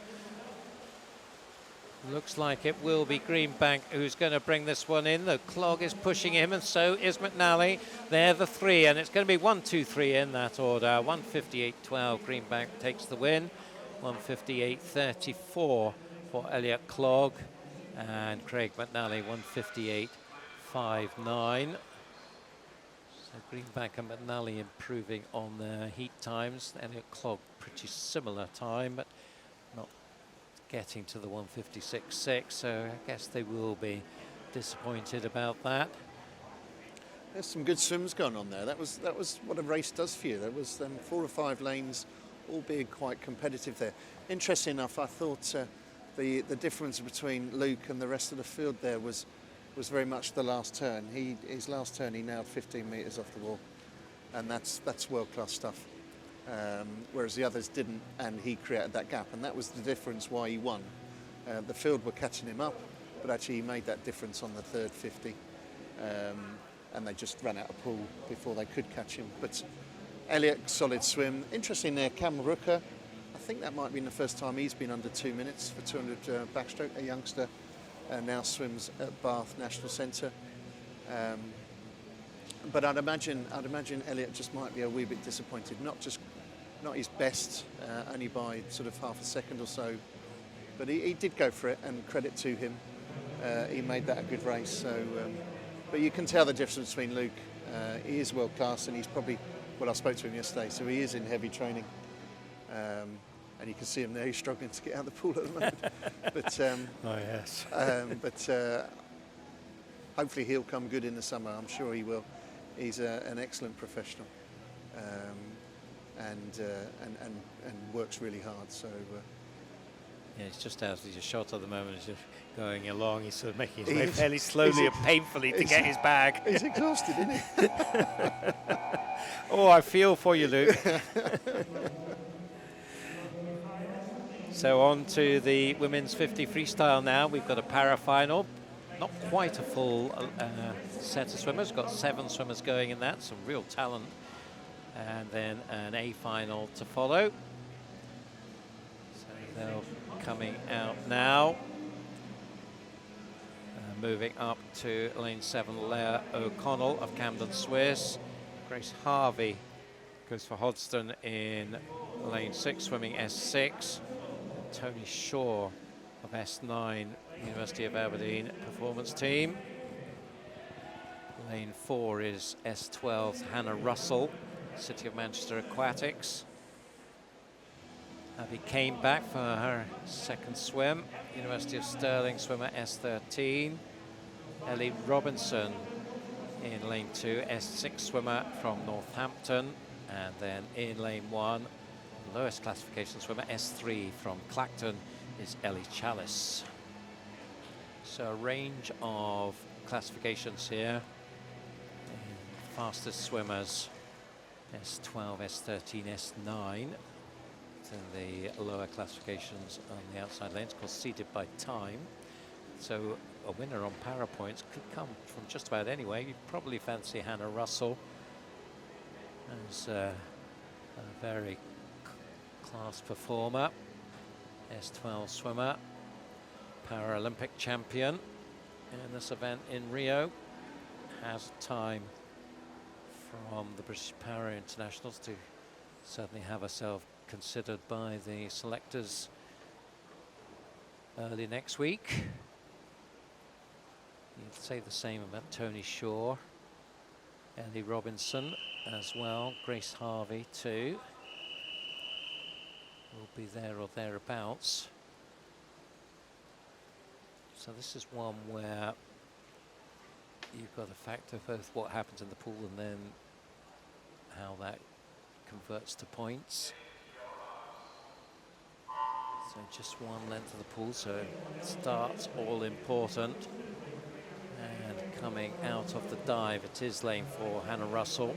Looks like it will be Greenbank who's going to bring this one in. The Clogg is pushing him, and so is McNally. They're the 3, and it's going to be 1, 2, 3 in that order. 1:58.12, Greenbank takes the win. 1:58.34 for Elliot Clogg, and Craig McNally 1:58.59. So Greenbank and McNally improving on their heat times. Elliot Clogg pretty similar time, but not getting to the 1:56.6, so I guess they will be disappointed about that. There's some good swims going on there. That was what a race does for you. There was 4 or 5 lanes, all being quite competitive there. Interesting enough, I thought the difference between Luke and the rest of the field there was very much the last turn. His last turn, he nailed 15 metres off the wall, and that's world-class stuff. Whereas the others didn't, and he created that gap, and that was the difference why he won. The field were catching him up, but actually he made that difference on the third 50, and they just ran out of pool before they could catch him. But Elliot, solid swim. Interesting there, Cameron Brooker. I think that might have been the first time he's been under 2 minutes for 200 backstroke. A youngster now swims at Bath National Centre. But I'd imagine Elliot just might be a wee bit disappointed, not just not his best, only by sort of half a second or so. But he did go for it, and credit to him. He made that a good race. So, but you can tell the difference between Luke. He is world class, and he's probably, well, I spoke to him yesterday, so he is in heavy training. And you can see him there, he's struggling to get out of the pool at the moment. But, oh, yes. But hopefully he'll come good in the summer. I'm sure he will. He's an excellent professional, and works really hard. So yeah, he's just out of his shot at the moment. He's just going along. He's sort of making his way fairly slowly and painfully to get his bag. He's exhausted, isn't he? Oh, I feel for you, Luke. So on to the women's 50 freestyle now. We've got a para final. Not quite a full set of swimmers. We've got 7 swimmers going in that, some real talent. And then an A final to follow. So they're coming out now. Moving up to lane 7, Leah O'Connell of Camden Swiss. Grace Harvey goes for Hodston in lane 6, swimming S6. Tony Shaw of S9, University of Aberdeen performance team. Lane 4 is S12's Hannah Russell, City of Manchester Aquatics. Abby Kane back for her second swim. University of Stirling swimmer S13. Ellie Robinson in lane 2, S6 swimmer from Northampton. And then in lane 1, lowest classification swimmer S3 from Clacton is Ellie Chalice. So a range of classifications here. Fastest swimmers S12, S13, S9. To the lower classifications on the outside lanes, of course seeded by time. So a winner on para points could come from just about anywhere. You'd probably fancy Hannah Russell as a very class performer, S12 swimmer, Paralympic champion in this event in Rio, has time from the British Para Internationals to certainly have herself considered by the selectors early next week. You'd say the same about Tony Shaw, Ellie Robinson as well, Grace Harvey too. Will be there or thereabouts. So this is one where you've got to factor both what happens in the pool and then how that converts to points. So just one length of the pool, so starts all important. And coming out of the dive, it is lane 4, Hannah Russell.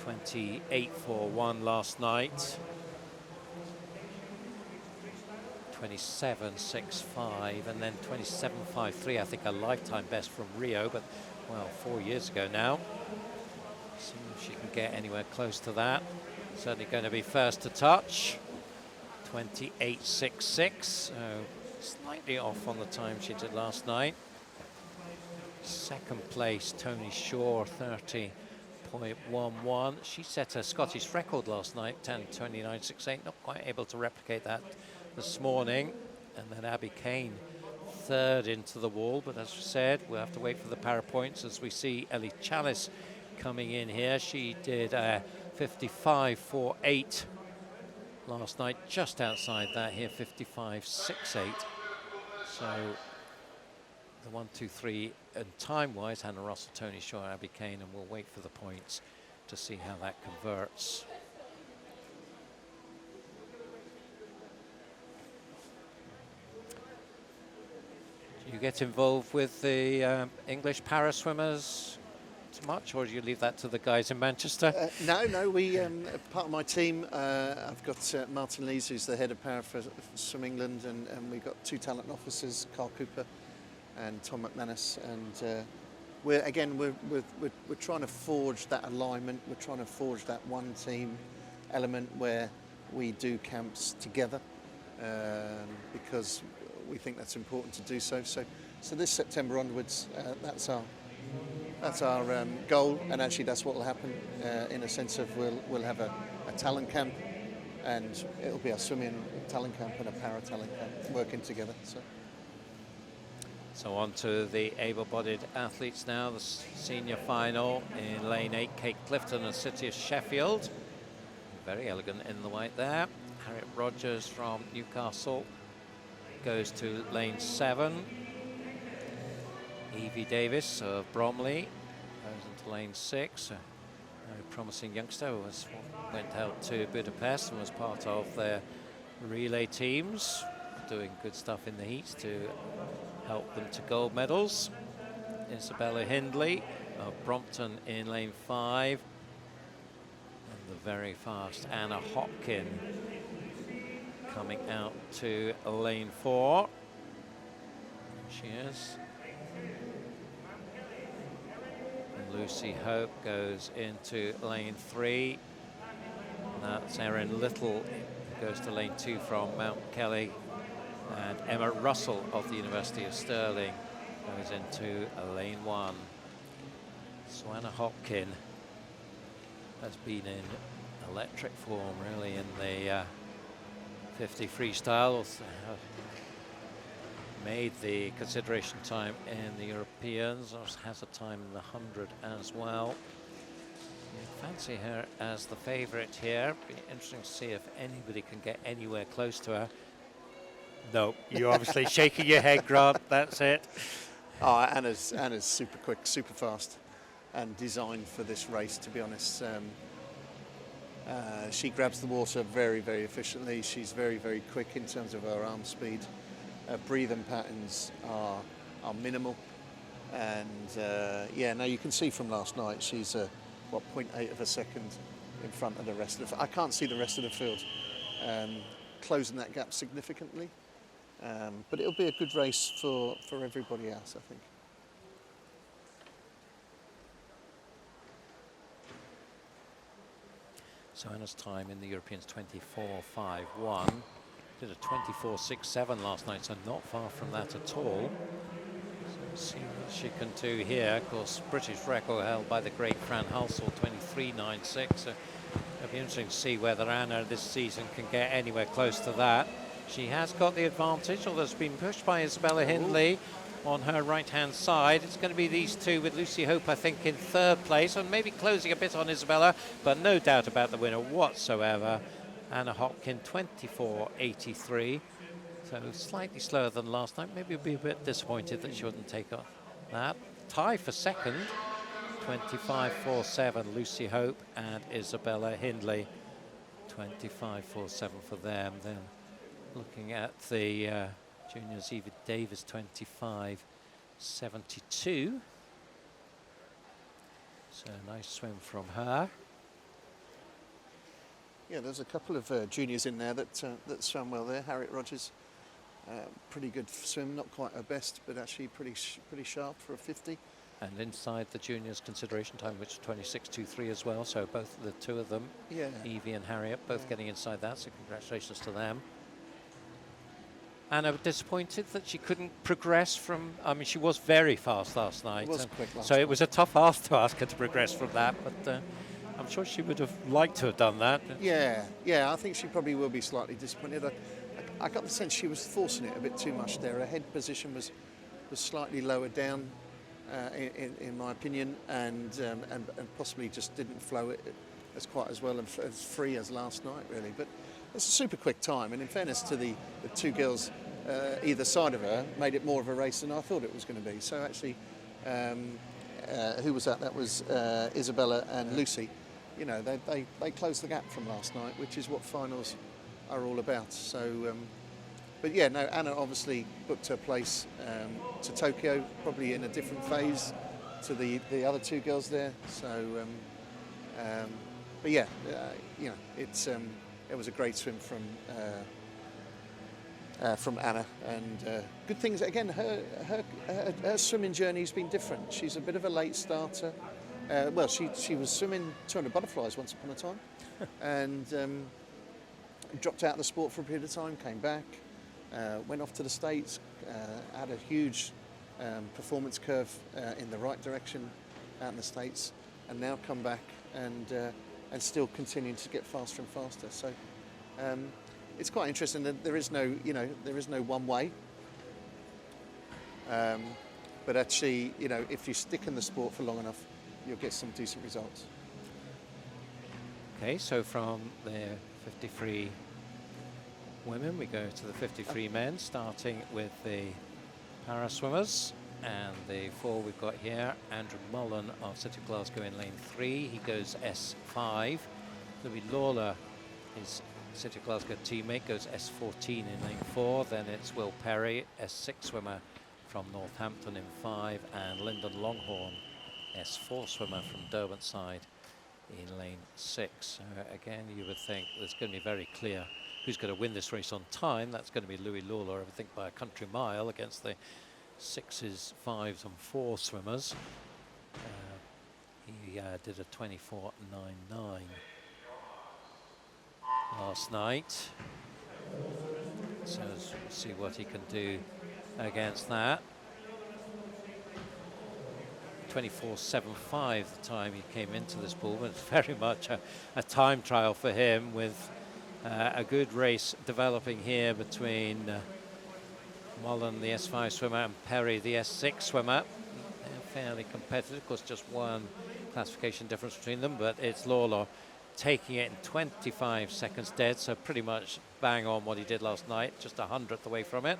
28.41 last night. 27.65 and then 27.53, I think a lifetime best from Rio, but well, 4 years ago now. See if she can get anywhere close to that. Certainly going to be first to touch. 28.66, so slightly off on the time she did last night. Second place, Tony Shaw, 30.11. She set a Scottish record last night, 10.29.68, not quite able to replicate that this morning. And then Abby Kane, third into the wall, but as we said, we'll have to wait for the para points as we see Ellie Chalice coming in here. She did 55.48 last night, just outside that here, 55.68. So the 1, 2, 3 and time-wise, Hannah Russell, Tony Shaw, Abby Kane, and we'll wait for the points to see how that converts. Do you get involved with the English para swimmers too much, or do you leave that to the guys in Manchester? No, we, part of my team, I've got Martin Lees, who's the head of para for Swim England, and we've got 2 talent officers, Carl Cooper and Tom McManus, and we're trying to forge that alignment. We're trying to forge that one team element where we do camps together, because we think that's important to do so. So this September onwards, that's our That's our goal, and actually that's what will happen in a sense of we'll have a talent camp, and it'll be a swimming talent camp and a para talent camp working together. So on to the able-bodied athletes now, the senior final in lane 8, Kate Clifton and City of Sheffield. Very elegant in the white there. Harriet Rogers from Newcastle goes to lane 7. Evie Davis of Bromley goes into lane 6. A very promising youngster who went out to Budapest and was part of their relay teams, doing good stuff in the heats to help them to gold medals. Isabella Hindley of Brompton in lane 5. And the very fast Anna Hopkin coming out to lane 4. She is. And Lucy Hope goes into lane 3. That's Erin Little who goes to lane 2 from Mount Kelly. And Emma Russell of the University of Stirling goes into lane 1. So Anna Hopkin has been in electric form really in the 50 freestyle. Made the consideration time in the Europeans, has a time in the 100 as well. You fancy her as the favourite here. Be interesting to see if anybody can get anywhere close to her. No, you're obviously shaking your head, Grant. That's it. Oh, Anna's super quick, super fast, and designed for this race, to be honest. She grabs the water very, very efficiently. She's very, very quick in terms of her arm speed. Her breathing patterns are minimal. And yeah, now you can see from last night, she's 0.8 of a second in front of the rest of the I can't see the rest of the field closing that gap significantly. But it'll be a good race for everybody else, I think. So Anna's time in the Europeans 24.51. Did a 24.67 last night, so not far from that at all. So we'll see what she can do here. Of course, British record held by the great Fran Halsall, 23.96. So it'll be interesting to see whether Anna this season can get anywhere close to that. She has got the advantage, although it's been pushed by Isabella Hindley on her right-hand side. It's going to be these two with Lucy Hope, I think, in 3rd place, and maybe closing a bit on Isabella, but no doubt about the winner whatsoever. Anna Hopkin, 24.83, so slightly slower than last night. Maybe we'll be a bit disappointed that she wouldn't take off that. Tie for 2nd, 25.47, Lucy Hope and Isabella Hindley, 25.47 for them. Then looking at the juniors, Eva Davis, 25.72. So a nice swim from her. Yeah, there's a couple of juniors in there that swam well there. Harriet Rogers, pretty good swim, not quite her best, but actually pretty sharp for a 50. And inside the juniors consideration time, which is 26.23 as well. So both the two of them, yeah, Evie and Harriet, both getting inside that. So congratulations to them. And I was disappointed that she couldn't progress from. I mean, she was very fast last night. It was quick last so night. It was a tough ask to ask her to progress from that, but I'm sure she would have liked to have done that. Yeah, I think she probably will be slightly disappointed. I got the sense she was forcing it a bit too much there. Her head position was slightly lower down, in my opinion, and possibly just didn't flow it as quite as well and as free as last night, really. But it's a super quick time, and in fairness to the two girls either side of her, made it more of a race than I thought it was going to be. So actually, who was that? That was Isabella and Lucy. You know, they closed the gap from last night, which is what finals are all about. So, but yeah, no, Anna obviously booked her place to Tokyo, probably in a different phase to the other two girls there. So, but yeah, you know, it was a great swim from Anna, and good things. Again, her swimming journey's been different. She's a bit of a late starter. Well, she was swimming 200 butterflies once upon a time, and dropped out of the sport for a period of time. Came back, went off to the States, had a huge performance curve in the right direction, out in the States, and now come back and still continuing to get faster and faster. So it's quite interesting that there is no one way. But actually, if you stick in the sport for long enough, you'll get some decent results. Okay, so from the 53 women, we go to the 53 men, starting with the para swimmers. And the 4 we've got here, Andrew Mullen of City of Glasgow in lane 3. He goes S5. Louis Lawler, his City of Glasgow teammate, goes S14 in lane 4. Then it's Will Perry, S6 swimmer from Northampton in 5. And Lyndon Longhorn, S4 swimmer from Derwentsside in lane 6. So again, you would think it's going to be very clear who's going to win this race on time. That's going to be Louis Lawler, I think, by a country mile against the 6s, 5s and 4 swimmers. He did a 24.99 last night. So we'll see what he can do against that. 24.75 the time he came into this pool, but it's very much a time trial for him, with a good race developing here between Mullen, the S5 swimmer, and Perry, the S6 swimmer. They're fairly competitive. Of course, just one classification difference between them, but it's Lawler taking it in 25 seconds dead, so pretty much bang on what he did last night, just 100th away from it.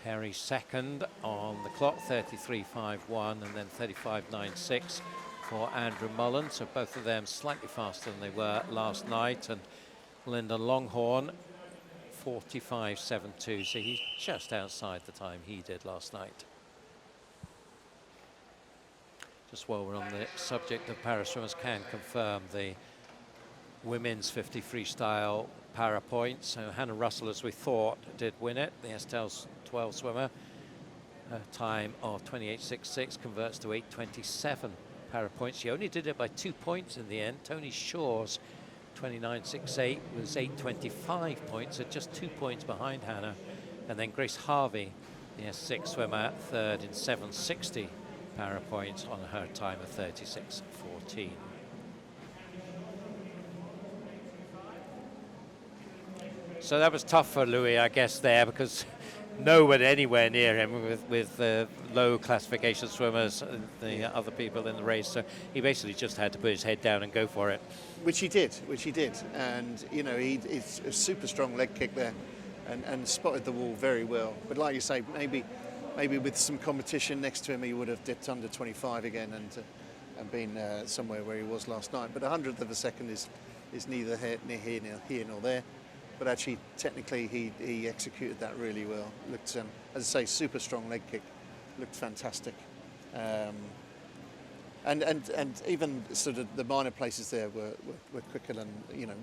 Perry second on the clock, 33.51, and then 35.96 for Andrew Mullen. So both of them slightly faster than they were last night. And Lyndon Longhorn, 45.72, so he's just outside the time he did last night. Just while we're on the subject of para swimmers, can confirm the women's 50 freestyle para points. So Hannah Russell, as we thought, did win it, the Estelle's 12 swimmer. Her time of 28.66 converts to 8.27 para points. She only did it by 2 points in the end. Tony Shaw's 29.68 was 8.25 points, so just 2 points behind Hannah. And then Grace Harvey, the S6 swimmer, third in 7.60 para points on her time of 36.14. So that was tough for Louis, I guess, there, because no one anywhere near him with low classification swimmers, the other people in the race. So he basically just had to put his head down and go for it. Which he did. And, he's a super strong leg kick there and spotted the wall very well. But like you say, maybe with some competition next to him, he would have dipped under 25 again and been somewhere where he was last night. But 100th of a second is neither here nor there. But actually, technically, he executed that really well. Looked, as I say, super strong leg kick. Looked fantastic. And even sort of the minor places there were quicker than,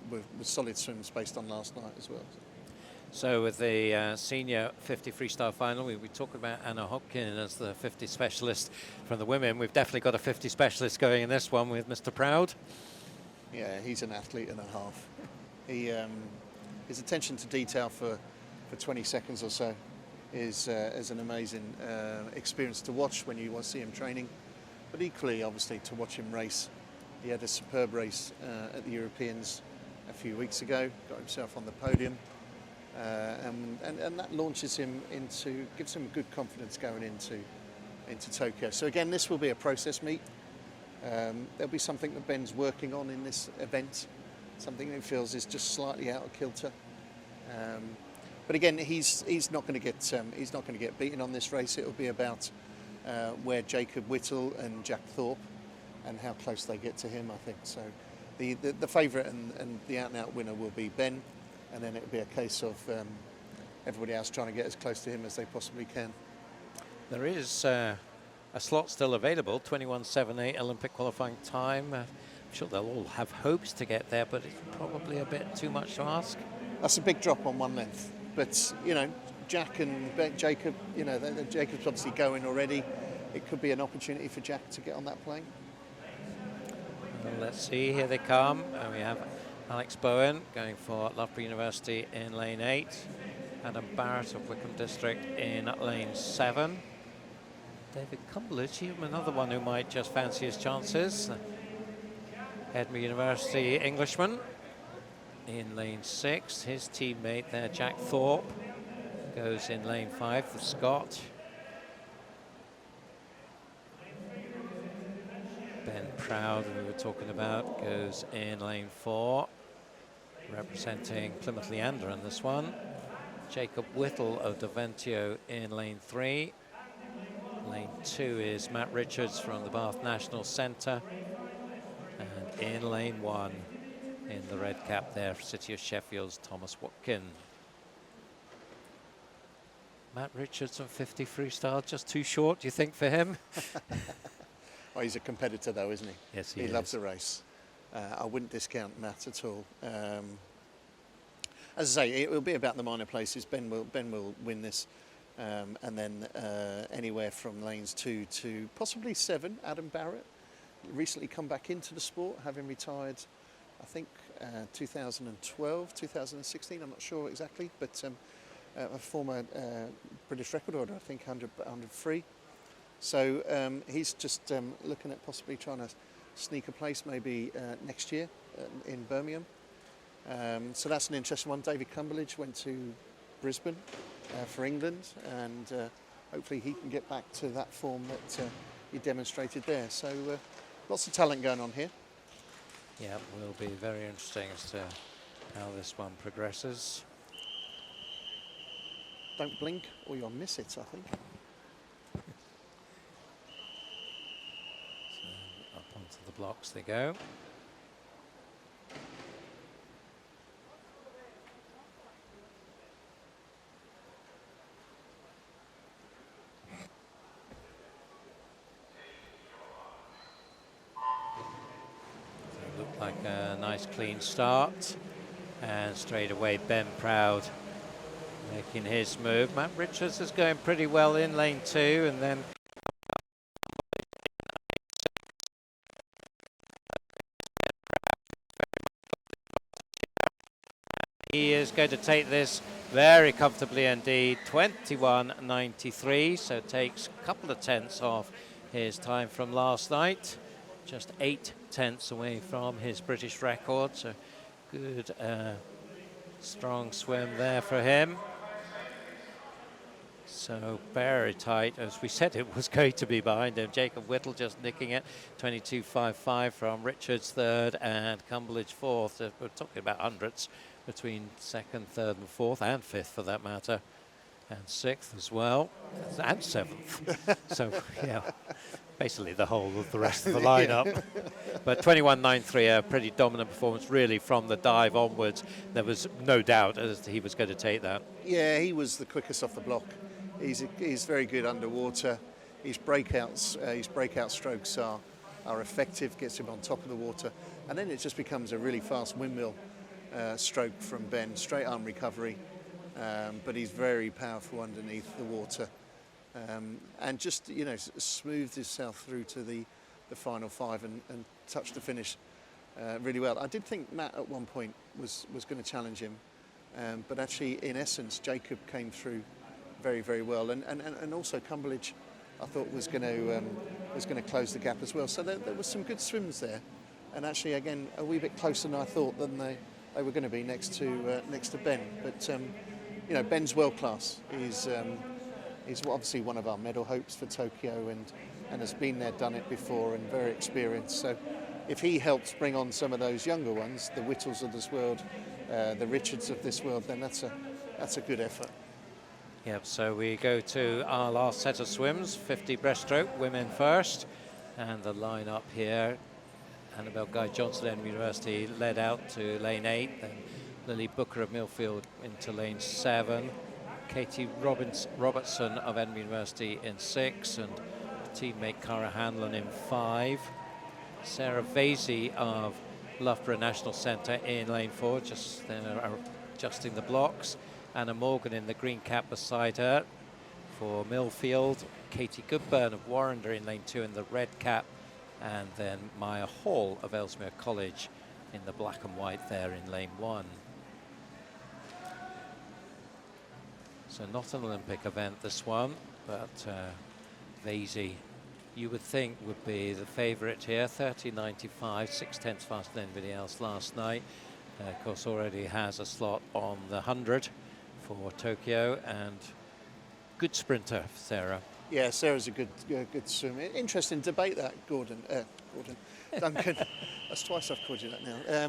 with solid swims based on last night as well. So with the senior 50 freestyle final, we talked about Anna Hopkin as the 50 specialist from the women. We've definitely got a 50 specialist going in this one with Mr. Proud. Yeah, he's an athlete and a half. His attention to detail for 20 seconds or so is an amazing experience to watch when you see him training. But equally, obviously, to watch him race. He had a superb race at the Europeans a few weeks ago, got himself on the podium. And that launches him gives him good confidence going into Tokyo. So again, this will be a process meet. There'll be something that Ben's working on in this event, something that he feels is just slightly out of kilter. But again, he's not going to get beaten on this race. It'll be about where Jacob Whittle and Jack Thorpe and how close they get to him, I think. So the favourite and the out-and-out winner will be Ben. And then it'll be a case of everybody else trying to get as close to him as they possibly can. There is a slot still available, 21.78 Olympic qualifying time. I'm sure they'll all have hopes to get there, but it's probably a bit too much to ask. That's a big drop on one length. But, Jack and Jacob, Jacob's obviously going already. It could be an opportunity for Jack to get on that plane. Well, let's see, here they come. And we have Alex Bowen going for Loughborough University in lane 8. Adam Barrett of Wickham District in lane 7. David Cumberledge, another one who might just fancy his chances. Edinburgh University Englishman in lane 6. His teammate there, Jack Thorpe, goes in lane 5, the Scot. Ben Proud, who we were talking about, goes in lane 4, representing Plymouth Leander in this one. Jacob Whittle of Daventio in lane 3. Lane 2 is Matt Richards from the Bath National Centre. And in lane 1, in the red cap there, City of Sheffield's Thomas Watkin. Matt Richards on 50 freestyle, just too short, do you think, for him? Well, he's a competitor, though, isn't he? Yes, he loves the race. I wouldn't discount Matt at all. As I say, it will be about the minor places. Ben will win this, and then anywhere from lanes 2 to possibly 7. Adam Barrett, recently come back into the sport, having retired, I think 2012, 2016. I'm not sure exactly, but a former British record holder, I think 100 free. So he's just looking at possibly trying to sneak a place maybe next year in Birmingham. So that's an interesting one. David Cumberledge went to Brisbane for England, and hopefully he can get back to that form that he demonstrated there. So lots of talent going on here. Yeah, will be very interesting as to how this one progresses. Don't blink or you'll miss it, I think. So up onto the blocks they go. Looked like a nice clean start, and straight away Ben Proud making his move. Matt Richards is going pretty well in lane 2, and then he is going to take this very comfortably indeed, 21.93, so takes a couple of tenths off his time from last night, just 8 tenths away from his British record, so good strong swim there for him. So very tight, as we said it was going to be behind him. Jacob Whittle just nicking it, 22.55 from Richards third and Cumberledge fourth. So we're talking about hundreds between second, third and fourth, and fifth for that matter, and sixth as well, and seventh. So yeah, basically the whole of the rest of the lineup. But 21.93, a pretty dominant performance really from the dive onwards. There was no doubt as he was going to take that. Yeah, he was the quickest off the block. He's very good underwater. His breakout strokes are effective, gets him on top of the water, and then it just becomes a really fast windmill stroke from Ben, straight arm recovery, but he's very powerful underneath the water, and just smoothed himself through to the final 5 and touched the finish really well. I did think Matt at one point was going to challenge him, but actually in essence Jacob came through very, very well, and also Cumberledge I thought was going to close the gap as well. So there was some good swims there, and actually again a wee bit closer than I thought than they were going to be next to Ben. But Ben's world class. He's obviously one of our medal hopes for Tokyo, and has been there, done it before, and very experienced. So if he helps bring on some of those younger ones, the Whittles of this world, the Richards of this world, then that's a good effort. Yep, so we go to our last set of swims, 50 breaststroke, women first, and the lineup here. Annabelle Guy-Johnson, Edinburgh University, led out to lane 8, then Lily Booker of Millfield into lane 7, Katie Robertson of Edinburgh University in 6, and teammate Cara Hanlon in 5, Sarah Vasey of Loughborough National Centre in lane 4, just there adjusting the blocks, Anna Morgan in the green cap beside her for Millfield, Katie Goodburn of Warrender in lane 2 in the red cap, and then Maya Hall of Ellesmere College in the black and white there in lane 1. So not an Olympic event, this one, but Maisie, you would think would be the favourite here, 30.95, 6/10 faster than anybody else last night. Of course, already has a slot on the 100 for Tokyo, and good sprinter, Sarah. Yeah, Sarah's a good swimmer. Interesting debate that, Duncan. That's twice I've called you that now.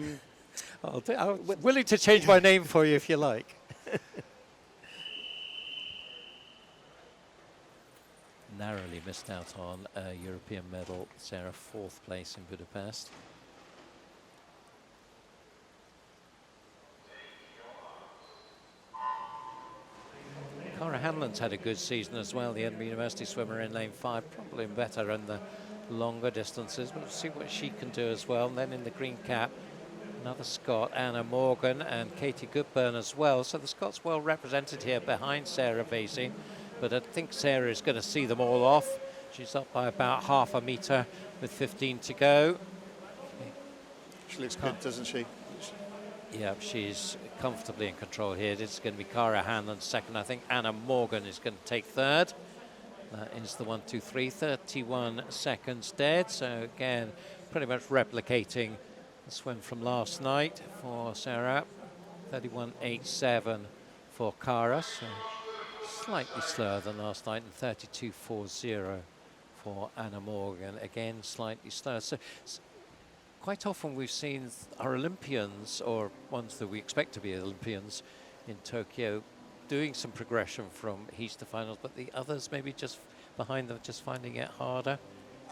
I'm willing to change my name for you if you like. Narrowly missed out on a European medal, Sarah, 4th place in Budapest. Cara Hanlon's had a good season as well, the Edinburgh University swimmer in lane 5, probably better in the longer distances, but we'll see what she can do as well. And then in the green cap, another Scot, Anna Morgan, and Katie Goodburn as well. So the Scots well represented here behind Sarah Vasey, but I think Sarah is going to see them all off. She's up by about half a metre with 15 to go. She looks good, doesn't she? Yeah, she's comfortably in control here. It's going to be Cara Hanlon second. I think Anna Morgan is going to take third. That is the 1, 2, 3, 31 seconds dead. So again, pretty much replicating the swim from last night for Sarah. 31.87 for Cara, so slightly slower than last night, and 32.40 for Anna Morgan. Again, slightly slower. So quite often we've seen our Olympians, or ones that we expect to be Olympians in Tokyo, doing some progression from heats to finals, but the others maybe just behind them just finding it harder.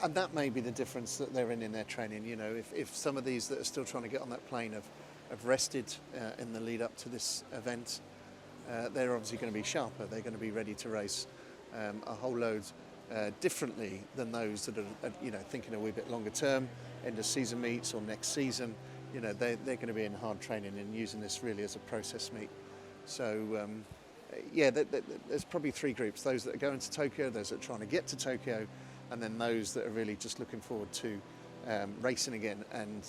And that may be the difference that they're in their training. You know, if some of these that are still trying to get on that plane have rested in the lead up to this event, they're obviously going to be sharper. They're going to be ready to race a whole load differently than those that are, thinking a wee bit longer term, end of season meets or next season. You know, they're going to be in hard training and using this really as a process meet. So, there's probably 3 groups: those that are going to Tokyo, those that are trying to get to Tokyo, and then those that are really just looking forward to racing again and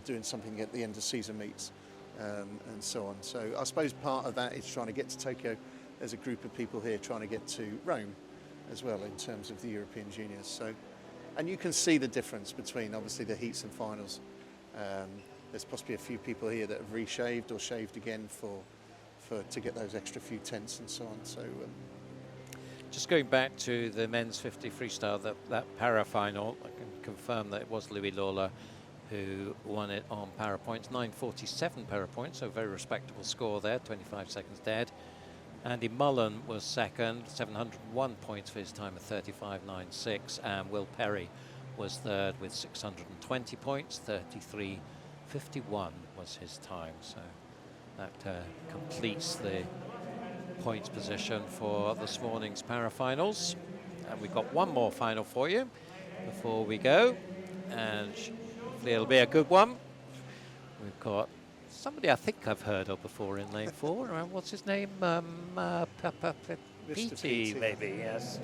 doing something at the end of season meets and so on. So I suppose part of that is trying to get to Tokyo. There's a group of people here trying to get to Rome as well in terms of the European juniors. So, and you can see the difference between obviously the heats and finals. There's possibly a few people here that have reshaved or shaved again to get those extra few tenths and so on. So. Just going back to the men's 50 freestyle, that para final, I can confirm that it was Louis Lawler who won it on para points, 9:47 para points, so a very respectable score there, 25 seconds dead. Andy Mullen was second, 701 points for his time at 35.96, and Will Perry was third with 620 points, 33.51 was his time. So that completes the points position for this morning's para-finals. And we've got one more final for you before we go, and hopefully it'll be a good one. We've got somebody I think I've heard of before in lane 4. What's his name? P.T. maybe, yes.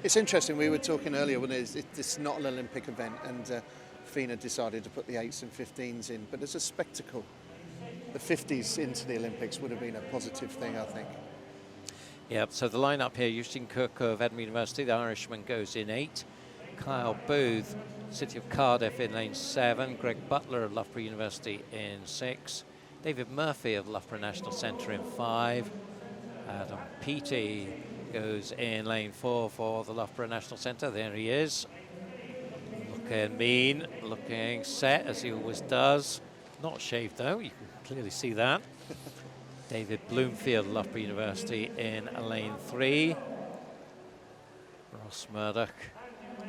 It's interesting, we were talking earlier when it's not an Olympic event, and FINA decided to put the 8s and 15s in, but as a spectacle, the 50s into the Olympics would have been a positive thing, I think. Yep, so the lineup here: Eugene Cook of Edinburgh University, the Irishman, goes in 8. Kyle Booth, City of Cardiff, in lane 7. Greg Butler of Loughborough University in 6. David Murphy of Loughborough National Centre in 5. Adam Peaty goes in lane 4 for the Loughborough National Centre. There he is. Looking mean, looking set as he always does. Not shaved though, you can clearly see that. David Bloomfield, Loughborough University, in lane 3. Ross Murdoch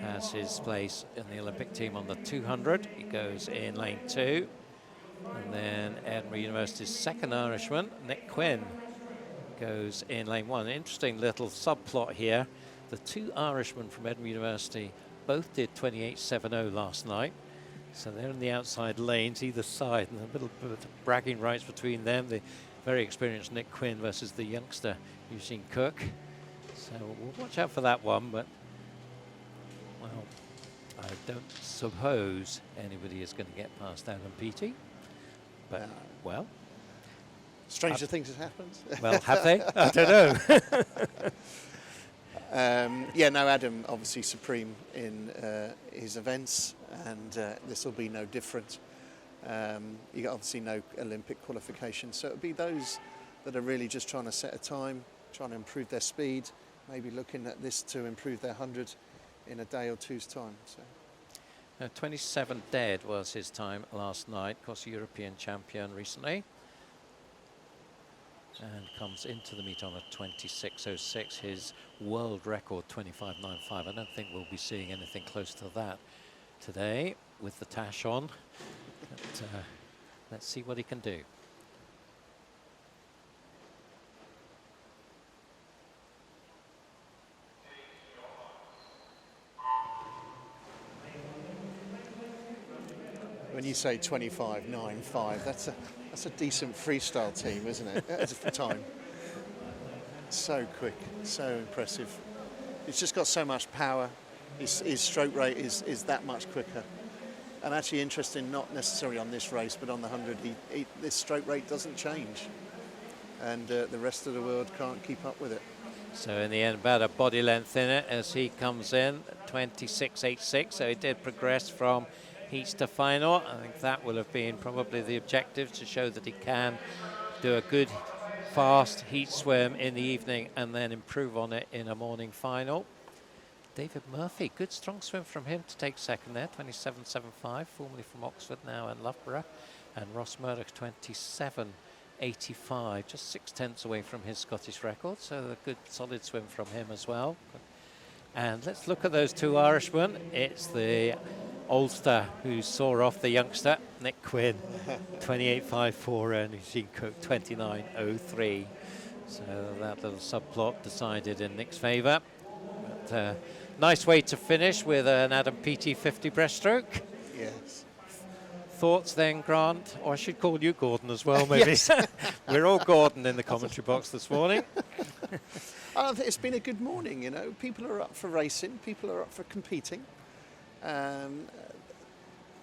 has his place in the Olympic team on the 200. He goes in lane 2. And then Edinburgh University's second Irishman, Nick Quinn, goes in lane 1. Interesting little subplot here. The 2 Irishmen from Edinburgh University both did 28.70 last night. So they're in the outside lanes either side, and a little bit of bragging rights between them. The very experienced Nick Quinn versus the youngster Eugene Cook. So we'll watch out for that one, but well, I don't suppose anybody is going to get past Adam Peaty. But well, stranger things have happened. Well, have they? I don't know. Adam obviously supreme in his events, and this will be no different. You got obviously no Olympic qualification, so it'll be those that are really just trying to set a time, trying to improve their speed, maybe looking at this to improve their 100 in a day or two's time. So. 27 dead was his time last night, of course European champion recently. And comes into the meet on a 26.06, his world record 25.95. I don't think we'll be seeing anything close to that today with the tash on. But, let's see what he can do. When you say 25.95, that's a decent freestyle team, isn't it? That's for time. So quick, so impressive. He's just got so much power. His stroke rate is that much quicker. And actually interesting, not necessarily on this race, but on the 100, this stroke rate doesn't change. And the rest of the world can't keep up with it. So in the end, about a body length in it as he comes in, 26.86. So he did progress from heats to final. I think that will have been probably the objective, to show that he can do a good fast heat swim in the evening and then improve on it in a morning final. David Murphy, good strong swim from him to take second there, 27.75, formerly from Oxford, now in Loughborough. And Ross Murdoch, 27.85, just 6/10 away from his Scottish record, so a good solid swim from him as well. And let's look at those two Irishmen. It's the Ulster who saw off the youngster, Nick Quinn, 28.54, and Eugene Cook, 29.03. So that little subplot decided in Nick's favour. But nice way to finish with an Adam PT 50 breaststroke. Yes. Thoughts then, Grant? Or I should call you Gordon as well, maybe. Yes. We're all Gordon in the commentary box this morning. I think it's been a good morning, you know. People are up for racing, people are up for competing.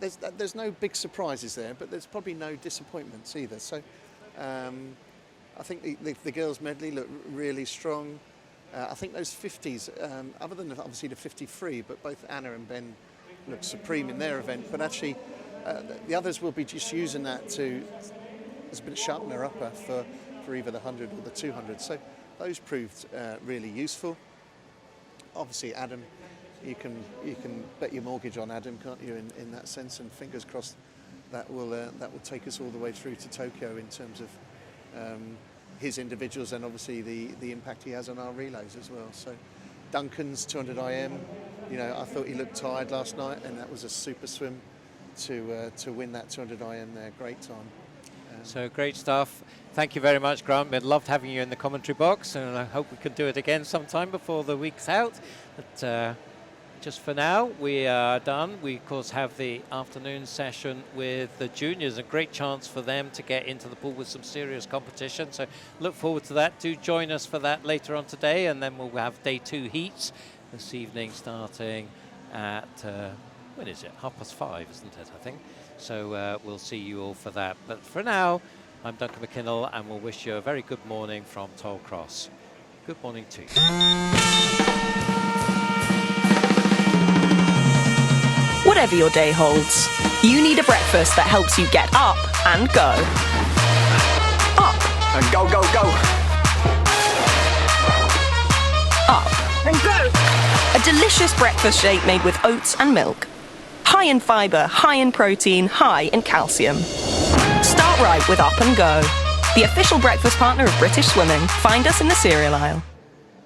There's no big surprises there, but there's probably no disappointments either. So I think the girls' medley look really strong. I think those 50s, other than obviously the 53, but both Anna and Ben look supreme in their event. But actually, the others will be just using that to as a bit of sharpener upper for either the 100 or the 200. So those proved really useful. Obviously, Adam. You can bet your mortgage on Adam, can't you? In that sense, and fingers crossed that will take us all the way through to Tokyo in terms of his individuals and obviously the impact he has on our relays as well. So Duncan's 200 IM, you know, I thought he looked tired last night, and that was a super swim to win that 200 IM there. Great time. So great stuff. Thank you very much, Grant. We loved having you in the commentary box, and I hope we can do it again sometime before the week's out. But, just for now, we are done. We, of course, have the afternoon session with the juniors. A great chance for them to get into the pool with some serious competition. So look forward to that. Do join us for that later on today. And then we'll have day 2 heats this evening starting at, when is it? 5:30, isn't it, I think? So we'll see you all for that. But for now, I'm Duncan McKinnell, and we'll wish you a very good morning from Toll Cross. Good morning to you. Whatever your day holds, you need a breakfast that helps you get up and go. Up. And go, go, go. Up. And go. A delicious breakfast shake made with oats and milk. High in fibre, high in protein, high in calcium. Start right with Up and Go. The official breakfast partner of British Swimming. Find us in the cereal aisle.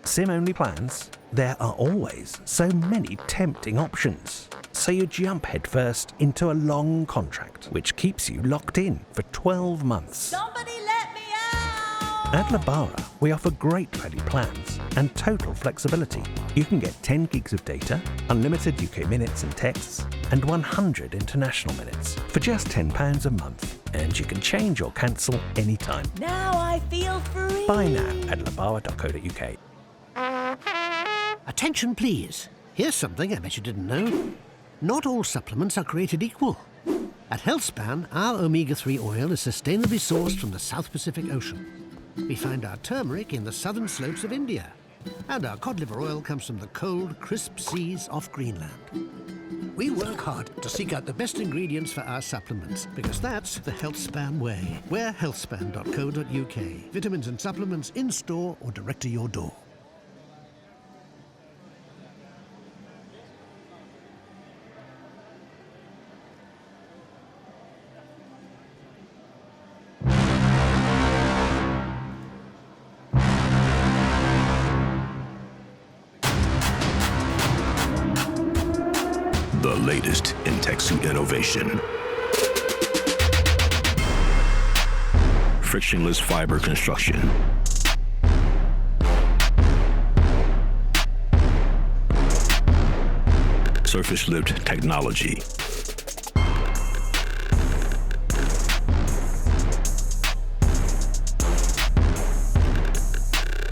SIM-only plans? There are always so many tempting options. So you jump headfirst into a long contract, which keeps you locked in for 12 months. Somebody let me out. At Labara, we offer great value plans and total flexibility. You can get 10 gigs of data, unlimited UK minutes and texts, and 100 international minutes for just £10 a month. And you can change or cancel anytime. Now I feel free. Buy now at labara.co.uk. Attention, please. Here's something I bet you didn't know. Not all supplements are created equal. At Healthspan, our omega-3 oil is sustainably sourced from the South Pacific Ocean. We find our turmeric in the southern slopes of India. And our cod liver oil comes from the cold, crisp seas off Greenland. We work hard to seek out the best ingredients for our supplements, because that's the HealthSpan way. We're healthspan.co.uk. Vitamins and supplements in-store or direct to your door. The latest in tech suit innovation. Frictionless fiber construction. Surface lift technology.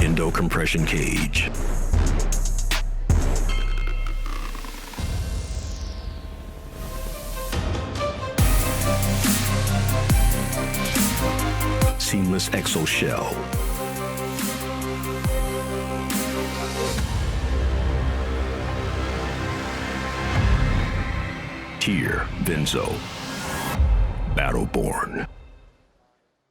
Endo compression cage. Seamless exo shell. Tier Benzo. Battleborn.